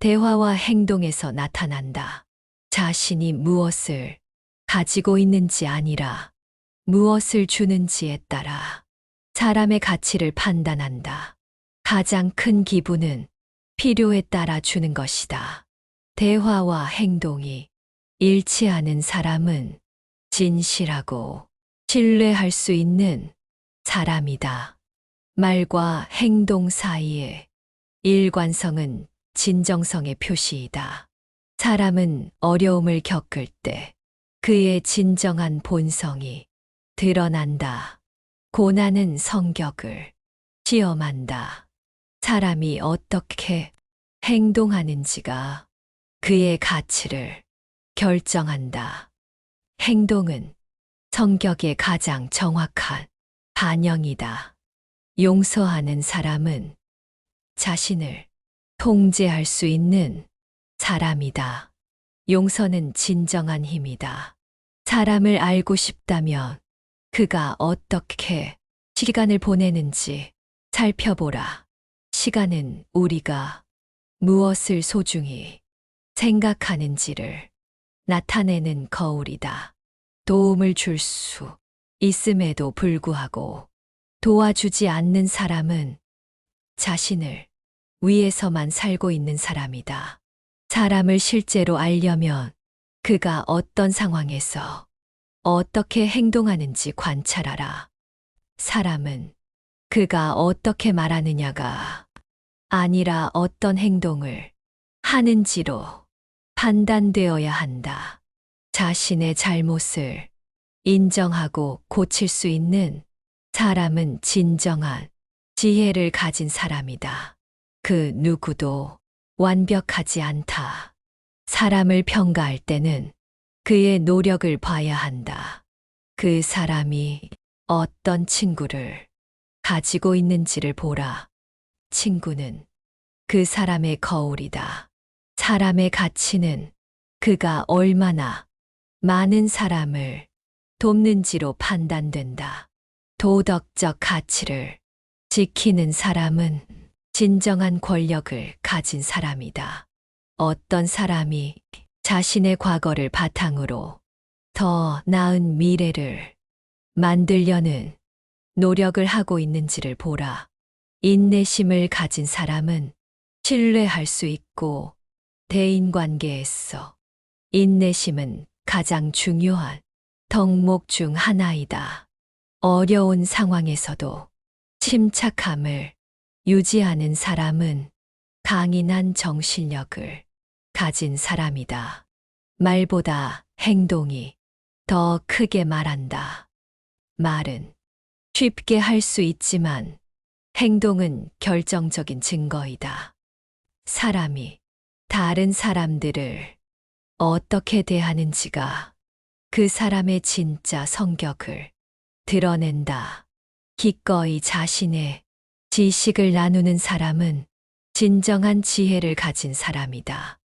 대화와 행동에서 나타난다. 자신이 무엇을 가지고 있는지 아니라 무엇을 주는지에 따라 사람의 가치를 판단한다. 가장 큰 기분은 필요에 따라 주는 것이다. 대화와 행동이 일치하는 사람은 진실하고 신뢰할 수 있는 사람이다. 말과 행동 사이의 일관성은 진정성의 표시이다. 사람은 어려움을 겪을 때 그의 진정한 본성이 드러난다. 고난은 성격을 시험한다. 사람이 어떻게 행동하는지가 그의 가치를 결정한다. 행동은 성격의 가장 정확한 반영이다. 용서하는 사람은 자신을 통제할 수 있는 사람이다. 용서는 진정한 힘이다. 사람을 알고 싶다면 그가 어떻게 시간을 보내는지 살펴보라. 시간은 우리가 무엇을 소중히 생각하는지를 나타내는 거울이다. 도움을 줄 수 있음에도 불구하고 도와주지 않는 사람은 자신을 위해서만 살고 있는 사람이다. 사람을 실제로 알려면 그가 어떤 상황에서 어떻게 행동하는지 관찰하라. 사람은 그가 어떻게 말하느냐가 아니라 어떤 행동을 하는지로 판단되어야 한다. 자신의 잘못을 인정하고 고칠 수 있는 사람은 진정한 지혜를 가진 사람이다. 그 누구도 완벽하지 않다. 사람을 평가할 때는 그의 노력을 봐야 한다. 그 사람이 어떤 친구를 가지고 있는지를 보라. 친구는 그 사람의 거울이다. 사람의 가치는 그가 얼마나 많은 사람을 돕는지로 판단된다. 도덕적 가치를 지키는 사람은 진정한 권력을 가진 사람이다. 어떤 사람이 자신의 과거를 바탕으로 더 나은 미래를 만들려는 노력을 하고 있는지를 보라. 인내심을 가진 사람은 신뢰할 수 있고 대인관계에서 인내심은 가장 중요한 덕목 중 하나이다. 어려운 상황에서도 침착함을 유지하는 사람은 강인한 정신력을 가진 사람이다. 말보다 행동이 더 크게 말한다. 말은 쉽게 할 수 있지만 행동은 결정적인 증거이다. 사람이 다른 사람들을 어떻게 대하는지가 그 사람의 진짜 성격을 드러낸다. 기꺼이 자신의 지식을 나누는 사람은 진정한 지혜를 가진 사람이다.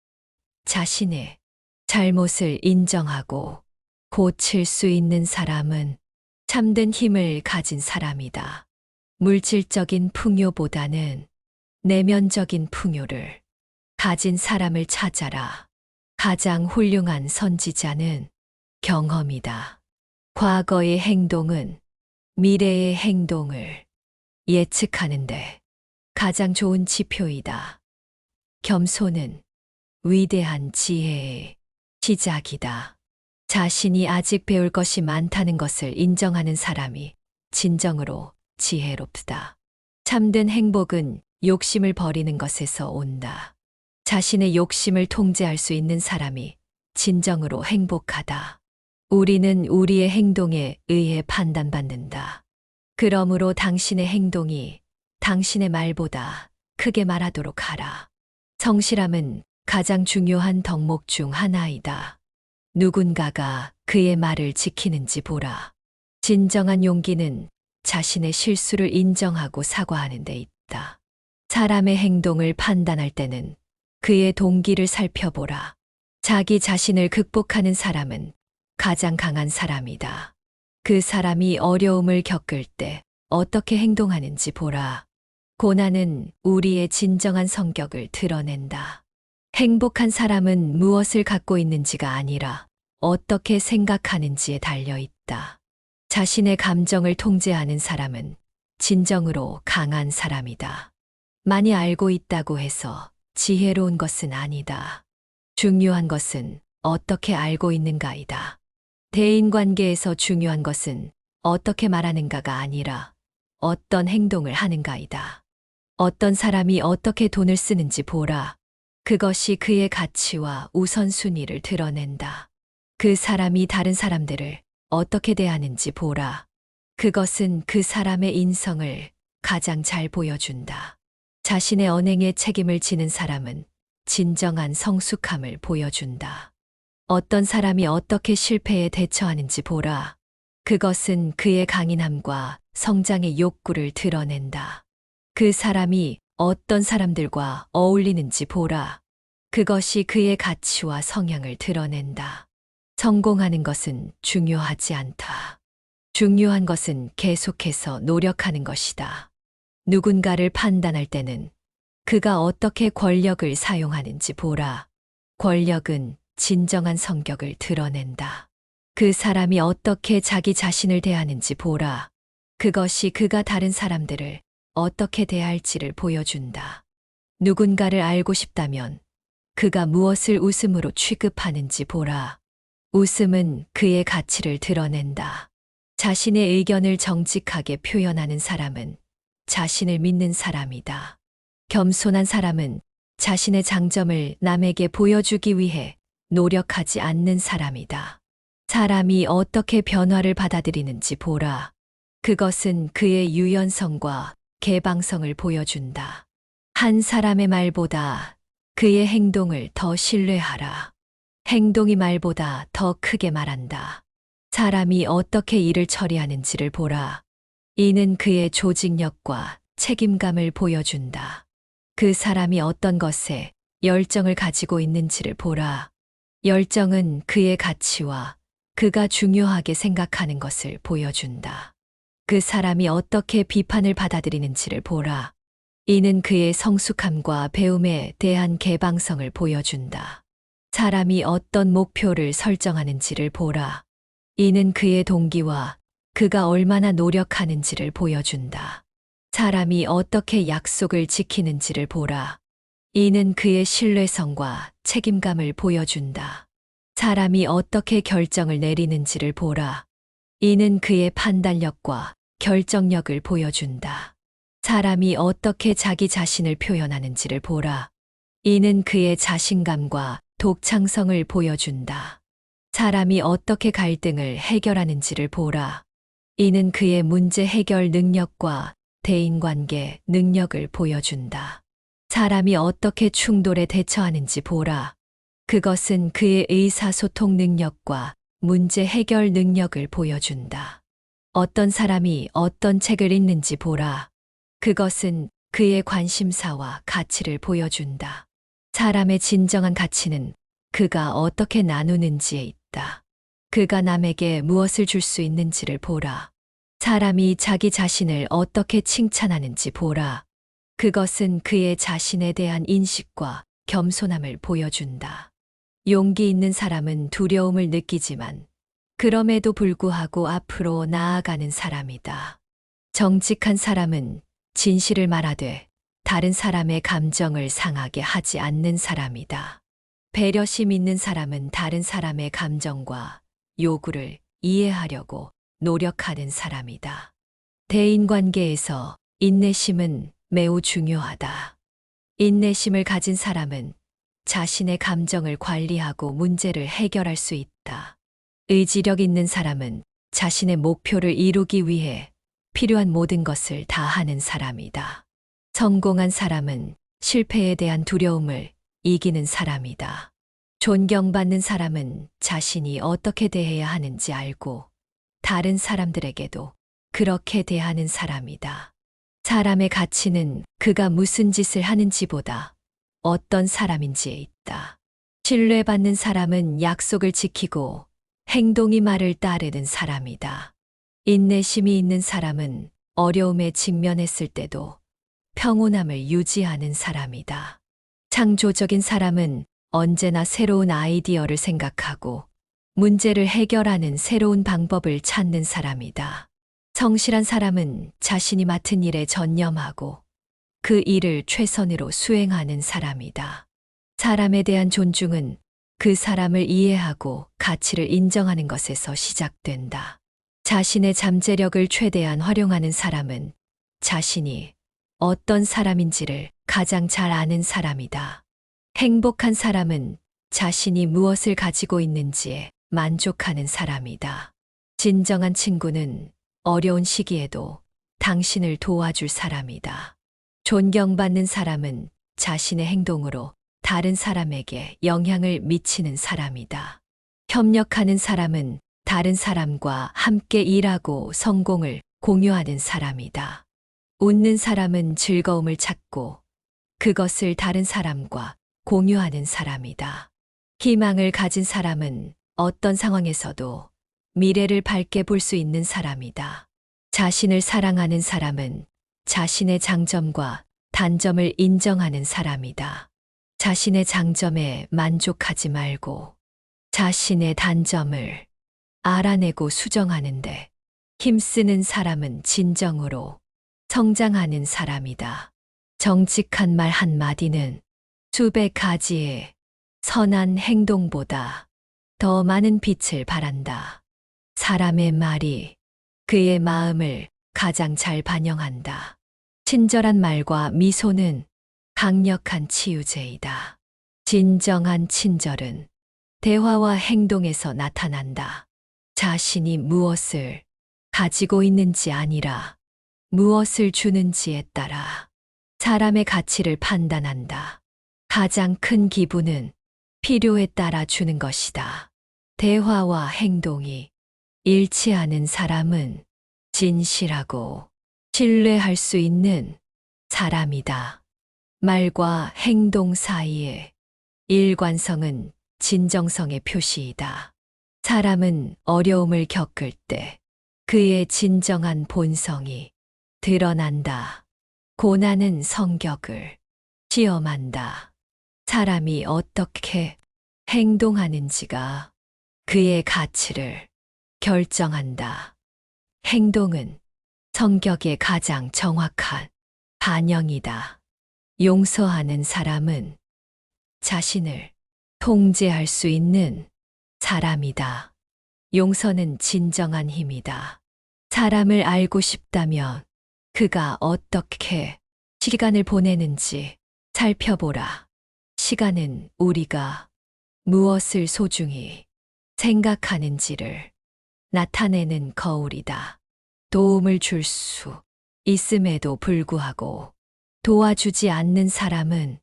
자신의 잘못을 인정하고 고칠 수 있는 사람은 참된 힘을 가진 사람이다. 물질적인 풍요보다는 내면적인 풍요를 가진 사람을 찾아라. 가장 훌륭한 선지자는 경험이다. 과거의 행동은 미래의 행동을 예측하는데 가장 좋은 지표이다. 겸손은 위대한 지혜의 시작이다. 자신이 아직 배울 것이 많다는 것을 인정하는 사람이 진정으로 지혜롭다. 참된 행복은 욕심을 버리는 것에서 온다. 자신의 욕심을 통제할 수 있는 사람이 진정으로 행복하다. 우리는 우리의 행동에 의해 판단받는다. 그러므로 당신의 행동이 당신의 말보다 크게 말하도록 하라. 성실함은 가장 중요한 덕목 중 하나이다. 누군가가 그의 말을 지키는지 보라. 진정한 용기는 자신의 실수를 인정하고 사과하는 데 있다. 사람의 행동을 판단할 때는 그의 동기를 살펴보라. 자기 자신을 극복하는 사람은 가장 강한 사람이다. 그 사람이 어려움을 겪을 때 어떻게 행동하는지 보라. 고난은 우리의 진정한 성격을 드러낸다. 행복한 사람은 무엇을 갖고 있는지가 아니라 어떻게 생각하는지에 달려 있다. 자신의 감정을 통제하는 사람은 진정으로 강한 사람이다. 많이 알고 있다고 해서 지혜로운 것은 아니다. 중요한 것은 어떻게 알고 있는가이다. 대인관계에서 중요한 것은 어떻게 말하는가가 아니라 어떤 행동을 하는가이다. 어떤 사람이 어떻게 돈을 쓰는지 보라. 그것이 그의 가치와 우선순위를 드러낸다. 그 사람이 다른 사람들을 어떻게 대하는지 보라. 그것은 그 사람의 인성을 가장 잘 보여준다. 자신의 언행에 책임을 지는 사람은 진정한 성숙함을 보여준다. 어떤 사람이 어떻게 실패에 대처하는지 보라. 그것은 그의 강인함과 성장의 욕구를 드러낸다. 그 사람이 어떤 사람들과 어울리는지 보라. 그것이 그의 가치와 성향을 드러낸다. 성공하는 것은 중요하지 않다. 중요한 것은 계속해서 노력하는 것이다. 누군가를 판단할 때는 그가 어떻게 권력을 사용하는지 보라. 권력은 진정한 성격을 드러낸다. 그 사람이 어떻게 자기 자신을 대하는지 보라. 그것이 그가 다른 사람들을 어떻게 대할지를 보여준다. 누군가를 알고 싶다면 그가 무엇을 웃음으로 취급하는지 보라. 웃음은 그의 가치를 드러낸다. 자신의 의견을 정직하게 표현하는 사람은 자신을 믿는 사람이다. 겸손한 사람은 자신의 장점을 남에게 보여주기 위해 노력하지 않는 사람이다. 사람이 어떻게 변화를 받아들이는지 보라. 그것은 그의 유연성과 개방성을 보여준다. 한 사람의 말보다 그의 행동을 더 신뢰하라. 행동이 말보다 더 크게 말한다. 사람이 어떻게 일을 처리하는지를 보라. 이는 그의 조직력과 책임감을 보여준다. 그 사람이 어떤 것에 열정을 가지고 있는지를 보라. 열정은 그의 가치와 그가 중요하게 생각하는 것을 보여준다. 그 사람이 어떻게 비판을 받아들이는지를 보라. 이는 그의 성숙함과 배움에 대한 개방성을 보여준다. 사람이 어떤 목표를 설정하는지를 보라. 이는 그의 동기와 그가 얼마나 노력하는지를 보여준다. 사람이 어떻게 약속을 지키는지를 보라. 이는 그의 신뢰성과 책임감을 보여준다. 사람이 어떻게 결정을 내리는지를 보라. 이는 그의 판단력과 결정력을 보여준다. 사람이 어떻게 자기 자신을 표현하는지를 보라. 이는 그의 자신감과 독창성을 보여준다. 사람이 어떻게 갈등을 해결하는지를 보라. 이는 그의 문제 해결 능력과 대인관계 능력을 보여준다. 사람이 어떻게 충돌에 대처하는지 보라. 그것은 그의 의사소통 능력과 문제 해결 능력을 보여준다. 어떤 사람이 어떤 책을 읽는지 보라. 그것은 그의 관심사와 가치를 보여준다. 사람의 진정한 가치는 그가 어떻게 나누는지에 있다. 그가 남에게 무엇을 줄 수 있는지를 보라. 사람이 자기 자신을 어떻게 칭찬하는지 보라. 그것은 그의 자신에 대한 인식과 겸손함을 보여준다. 용기 있는 사람은 두려움을 느끼지만 그럼에도 불구하고 앞으로 나아가는 사람이다. 정직한 사람은 진실을 말하되 다른 사람의 감정을 상하게 하지 않는 사람이다. 배려심 있는 사람은 다른 사람의 감정과 요구를 이해하려고 노력하는 사람이다. 대인관계에서 인내심은 매우 중요하다. 인내심을 가진 사람은 자신의 감정을 관리하고 문제를 해결할 수 있다. 의지력 있는 사람은 자신의 목표를 이루기 위해 필요한 모든 것을 다 하는 사람이다. 성공한 사람은 실패에 대한 두려움을 이기는 사람이다. 존경받는 사람은 자신이 어떻게 대해야 하는지 알고 다른 사람들에게도 그렇게 대하는 사람이다. 사람의 가치는 그가 무슨 짓을 하는지보다 어떤 사람인지에 있다. 신뢰받는 사람은 약속을 지키고 행동이 말을 따르는 사람이다. 인내심이 있는 사람은 어려움에 직면했을 때도 평온함을 유지하는 사람이다. 창조적인 사람은 언제나 새로운 아이디어를 생각하고 문제를 해결하는 새로운 방법을 찾는 사람이다. 성실한 사람은 자신이 맡은 일에 전념하고 그 일을 최선으로 수행하는 사람이다. 사람에 대한 존중은 그 사람을 이해하고 가치를 인정하는 것에서 시작된다. 자신의 잠재력을 최대한 활용하는 사람은 자신이 어떤 사람인지를 가장 잘 아는 사람이다. 행복한 사람은 자신이 무엇을 가지고 있는지에 만족하는 사람이다. 진정한 친구는 어려운 시기에도 당신을 도와줄 사람이다. 존경받는 사람은 자신의 행동으로 다른 사람에게 영향을 미치는 사람이다. 협력하는 사람은 다른 사람과 함께 일하고 성공을 공유하는 사람이다. 웃는 사람은 즐거움을 찾고 그것을 다른 사람과 공유하는 사람이다. 희망을 가진 사람은 어떤 상황에서도 미래를 밝게 볼 수 있는 사람이다. 자신을 사랑하는 사람은 자신의 장점과 단점을 인정하는 사람이다. 자신의 장점에 만족하지 말고 자신의 단점을 알아내고 수정하는데 힘쓰는 사람은 진정으로 성장하는 사람이다. 정직한 말 한마디는 수백 가지의 선한 행동보다 더 많은 빛을 발한다. 사람의 말이 그의 마음을 가장 잘 반영한다. 친절한 말과 미소는 강력한 치유제이다. 진정한 친절은 대화와 행동에서 나타난다. 자신이 무엇을 가지고 있는지 아니라 무엇을 주는지에 따라 사람의 가치를 판단한다. 가장 큰 기분은 필요에 따라 주는 것이다. 대화와 행동이 일치하는 사람은 진실하고 신뢰할 수 있는 사람이다. 말과 행동 사이의 일관성은 진정성의 표시이다. 사람은 어려움을 겪을 때 그의 진정한 본성이 드러난다. 고난은 성격을 시험한다. 사람이 어떻게 행동하는지가 그의 가치를 결정한다. 행동은 성격의 가장 정확한 반영이다. 용서하는 사람은 자신을 통제할 수 있는 사람이다. 용서는 진정한 힘이다. 사람을 알고 싶다면 그가 어떻게 시간을 보내는지 살펴보라. 시간은 우리가 무엇을 소중히 생각하는지를 나타내는 거울이다. 도움을 줄 수 있음에도 불구하고 도와주지 않는 사람은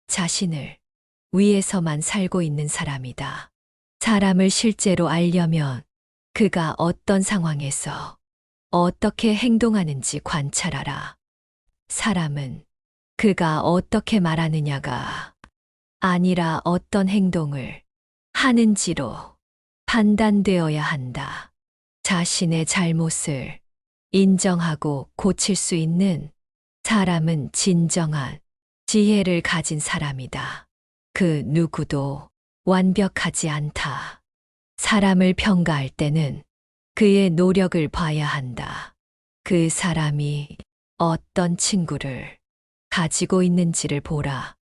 자신을 위해서만 살고 있는 사람이다. 사람을 실제로 알려면 그가 어떤 상황에서 어떻게 행동하는지 관찰하라. 사람은 그가 어떻게 말하느냐가 아니라 어떤 행동을 하는지로 판단되어야 한다. 자신의 잘못을 인정하고 고칠 수 있는 사람은 진정한 지혜를 가진 사람이다. 그 누구도 완벽하지 않다. 사람을 평가할 때는 그의 노력을 봐야 한다. 그 사람이 어떤 친구를 가지고 있는지를 보라.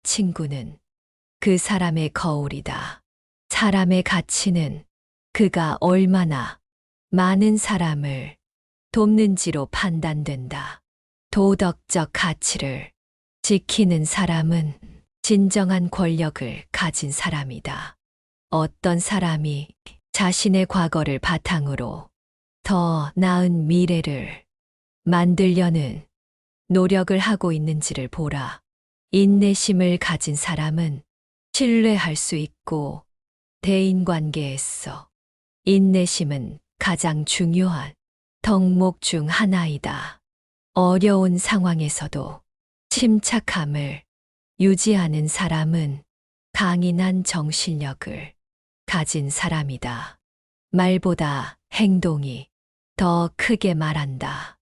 친구는 그 사람의 거울이다. 사람의 가치는 그가 얼마나 많은 사람을 돕는지로 판단된다. 도덕적 가치를 지키는 사람은 진정한 권력을 가진 사람이다. 어떤 사람이 자신의 과거를 바탕으로 더 나은 미래를 만들려는 노력을 하고 있는지를 보라. 인내심을 가진 사람은 신뢰할 수 있고 대인관계에서 인내심은 가장 중요한 덕목 중 하나이다. 어려운 상황에서도 침착함을 유지하는 사람은 강인한 정신력을 가진 사람이다. 말보다 행동이 더 크게 말한다.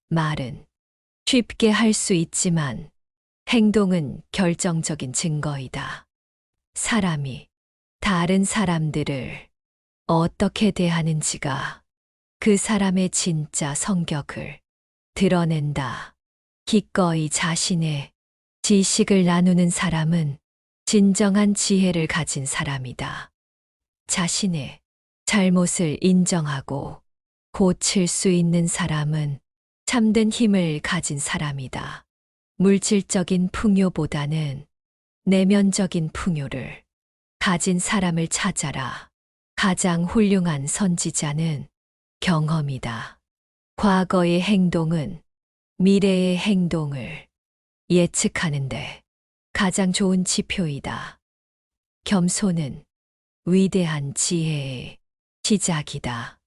말은 쉽게 할 수 있지만 행동은 결정적인 증거이다. 사람이 다른 사람들을 어떻게 대하는지가 그 사람의 진짜 성격을 드러낸다. 기꺼이 자신의 지식을 나누는 사람은 진정한 지혜를 가진 사람이다. 자신의 잘못을 인정하고 고칠 수 있는 사람은 참된 힘을 가진 사람이다. 물질적인 풍요보다는 내면적인 풍요를 가진 사람을 찾아라. 가장 훌륭한 선지자는 경험이다. 과거의 행동은 미래의 행동을 예측하는데 가장 좋은 지표이다. 겸손은 위대한 지혜의 시작이다.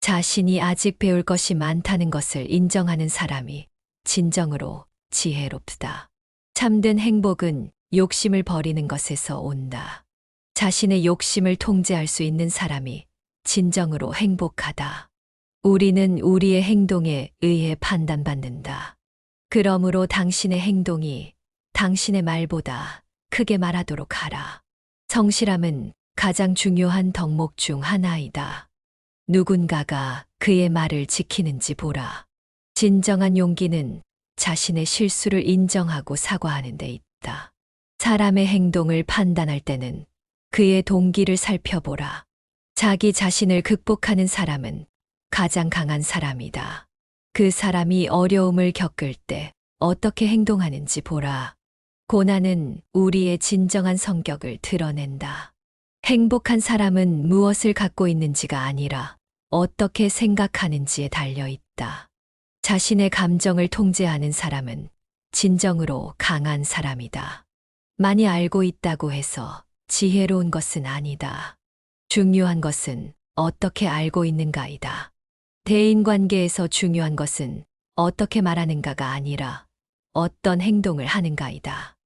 자신이 아직 배울 것이 많다는 것을 인정하는 사람이 진정으로 지혜롭다. 참된 행복은 욕심을 버리는 것에서 온다. 자신의 욕심을 통제할 수 있는 사람이 진정으로 행복하다. 우리는 우리의 행동에 의해 판단받는다. 그러므로 당신의 행동이 당신의 말보다 크게 말하도록 하라. 성실함은 가장 중요한 덕목 중 하나이다. 누군가가 그의 말을 지키는지 보라. 진정한 용기는 자신의 실수를 인정하고 사과하는 데 있다. 사람의 행동을 판단할 때는 그의 동기를 살펴보라. 자기 자신을 극복하는 사람은 가장 강한 사람이다. 그 사람이 어려움을 겪을 때 어떻게 행동하는지 보라. 고난은 우리의 진정한 성격을 드러낸다. 행복한 사람은 무엇을 갖고 있는지가 아니라 어떻게 생각하는지에 달려 있다. 자신의 감정을 통제하는 사람은 진정으로 강한 사람이다. 많이 알고 있다고 해서 지혜로운 것은 아니다. 중요한 것은 어떻게 알고 있는가이다. 대인관계에서 중요한 것은 어떻게 말하는가가 아니라 어떤 행동을 하는가이다.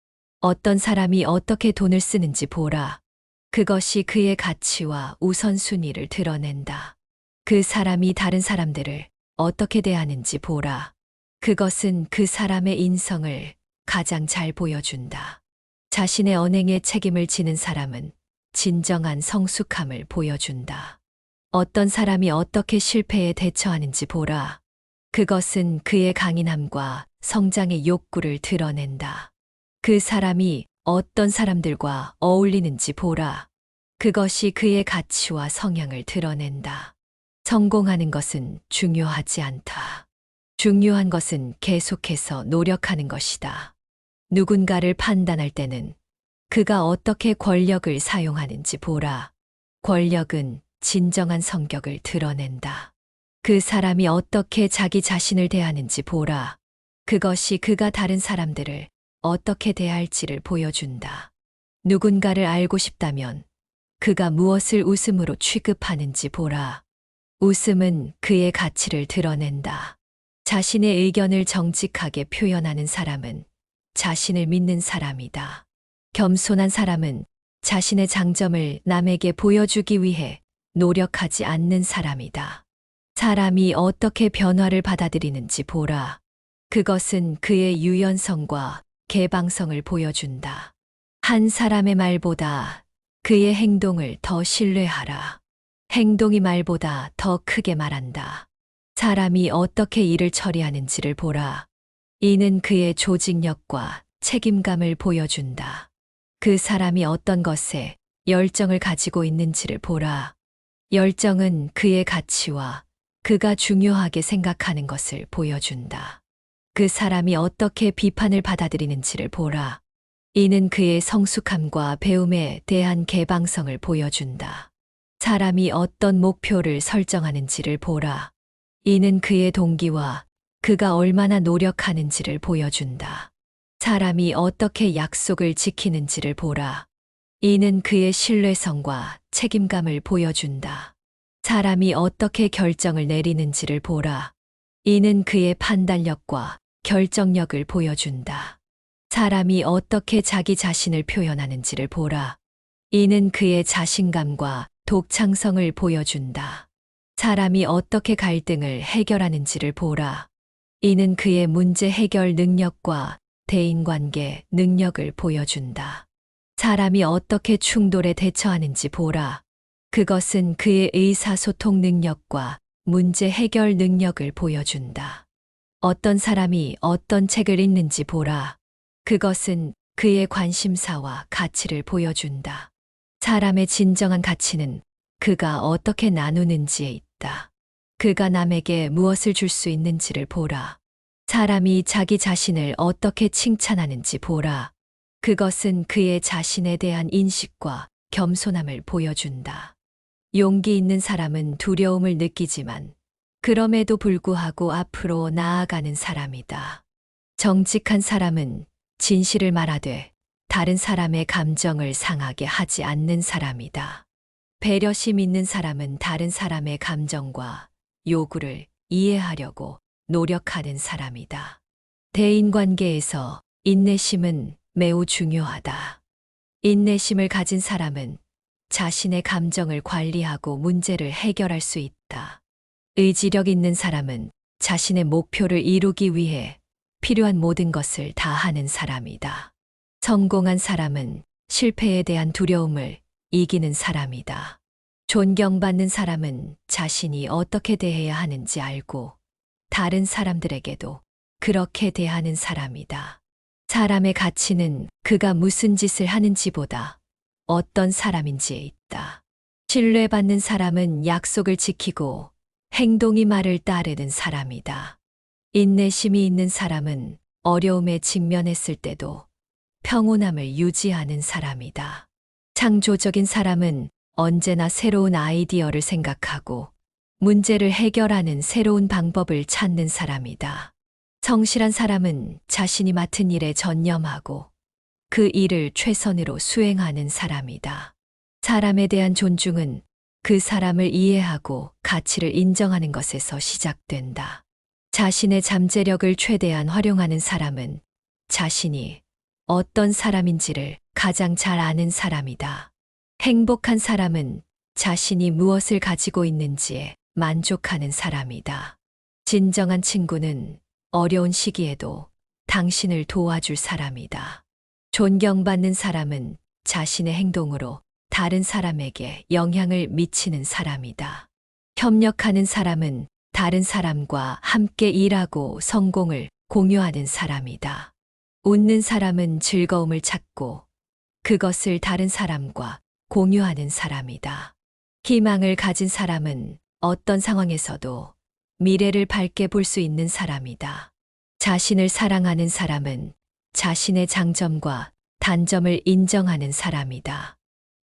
어떤 사람이 어떻게 돈을 쓰는지 보라. 그것이 그의 가치와 우선순위를 드러낸다. 그 사람이 다른 사람들을 어떻게 대하는지 보라. 그것은 그 사람의 인성을 가장 잘 보여준다. 자신의 언행에 책임을 지는 사람은 진정한 성숙함을 보여준다. 어떤 사람이 어떻게 실패에 대처하는지 보라. 그것은 그의 강인함과 성장의 욕구를 드러낸다. 그 사람이 어떤 사람들과 어울리는지 보라. 그것이 그의 가치와 성향을 드러낸다. 성공하는 것은 중요하지 않다. 중요한 것은 계속해서 노력하는 것이다. 누군가를 판단할 때는 그가 어떻게 권력을 사용하는지 보라. 권력은 진정한 성격을 드러낸다. 그 사람이 어떻게 자기 자신을 대하는지 보라. 그것이 그가 다른 사람들을 어떻게 대할지를 보여준다. 누군가를 알고 싶다면 그가 무엇을 웃음으로 취급하는지 보라. 웃음은 그의 가치를 드러낸다. 자신의 의견을 정직하게 표현하는 사람은 자신을 믿는 사람이다. 겸손한 사람은 자신의 장점을 남에게 보여주기 위해 노력하지 않는 사람이다. 사람이 어떻게 변화를 받아들이는지 보라. 그것은 그의 유연성과 개방성을 보여준다. 한 사람의 말보다 그의 행동을 더 신뢰하라. 행동이 말보다 더 크게 말한다. 사람이 어떻게 일을 처리하는지를 보라. 이는 그의 조직력과 책임감을 보여준다. 그 사람이 어떤 것에 열정을 가지고 있는지를 보라. 열정은 그의 가치와 그가 중요하게 생각하는 것을 보여준다. 그 사람이 어떻게 비판을 받아들이는지를 보라. 이는 그의 성숙함과 배움에 대한 개방성을 보여준다. 사람이 어떤 목표를 설정하는지를 보라. 이는 그의 동기와 그가 얼마나 노력하는지를 보여준다. 사람이 어떻게 약속을 지키는지를 보라. 이는 그의 신뢰성과 책임감을 보여준다. 사람이 어떻게 결정을 내리는지를 보라. 이는 그의 판단력과 결정력을 보여준다. 사람이 어떻게 자기 자신을 표현하는지를 보라. 이는 그의 자신감과 독창성을 보여준다. 사람이 어떻게 갈등을 해결하는지를 보라. 이는 그의 문제 해결 능력과 대인관계 능력을 보여준다. 사람이 어떻게 충돌에 대처하는지 보라. 그것은 그의 의사소통 능력과 문제 해결 능력을 보여준다. 어떤 사람이 어떤 책을 읽는지 보라. 그것은 그의 관심사와 가치를 보여준다. 사람의 진정한 가치는 그가 어떻게 나누는지에 있다. 그가 남에게 무엇을 줄 수 있는지를 보라. 사람이 자기 자신을 어떻게 칭찬하는지 보라. 그것은 그의 자신에 대한 인식과 겸손함을 보여준다. 용기 있는 사람은 두려움을 느끼지만 그럼에도 불구하고 앞으로 나아가는 사람이다. 정직한 사람은 진실을 말하되 다른 사람의 감정을 상하게 하지 않는 사람이다. 배려심 있는 사람은 다른 사람의 감정과 요구를 이해하려고 노력하는 사람이다. 대인관계에서 인내심은 매우 중요하다. 인내심을 가진 사람은 자신의 감정을 관리하고 문제를 해결할 수 있다. 의지력 있는 사람은 자신의 목표를 이루기 위해 필요한 모든 것을 다 하는 사람이다. 성공한 사람은 실패에 대한 두려움을 이기는 사람이다. 존경받는 사람은 자신이 어떻게 대해야 하는지 알고 다른 사람들에게도 그렇게 대하는 사람이다. 사람의 가치는 그가 무슨 짓을 하는지보다 어떤 사람인지에 있다. 신뢰받는 사람은 약속을 지키고 행동이 말을 따르는 사람이다. 인내심이 있는 사람은 어려움에 직면했을 때도 평온함을 유지하는 사람이다. 창조적인 사람은 언제나 새로운 아이디어를 생각하고 문제를 해결하는 새로운 방법을 찾는 사람이다. 성실한 사람은 자신이 맡은 일에 전념하고 그 일을 최선으로 수행하는 사람이다. 사람에 대한 존중은 그 사람을 이해하고 가치를 인정하는 것에서 시작된다. 자신의 잠재력을 최대한 활용하는 사람은 자신이 어떤 사람인지를 가장 잘 아는 사람이다. 행복한 사람은 자신이 무엇을 가지고 있는지에 만족하는 사람이다. 진정한 친구는 어려운 시기에도 당신을 도와줄 사람이다. 존경받는 사람은 자신의 행동으로 다른 사람에게 영향을 미치는 사람이다. 협력하는 사람은 다른 사람과 함께 일하고 성공을 공유하는 사람이다. 웃는 사람은 즐거움을 찾고 그것을 다른 사람과 공유하는 사람이다. 희망을 가진 사람은 어떤 상황에서도 미래를 밝게 볼 수 있는 사람이다. 자신을 사랑하는 사람은 자신의 장점과 단점을 인정하는 사람이다.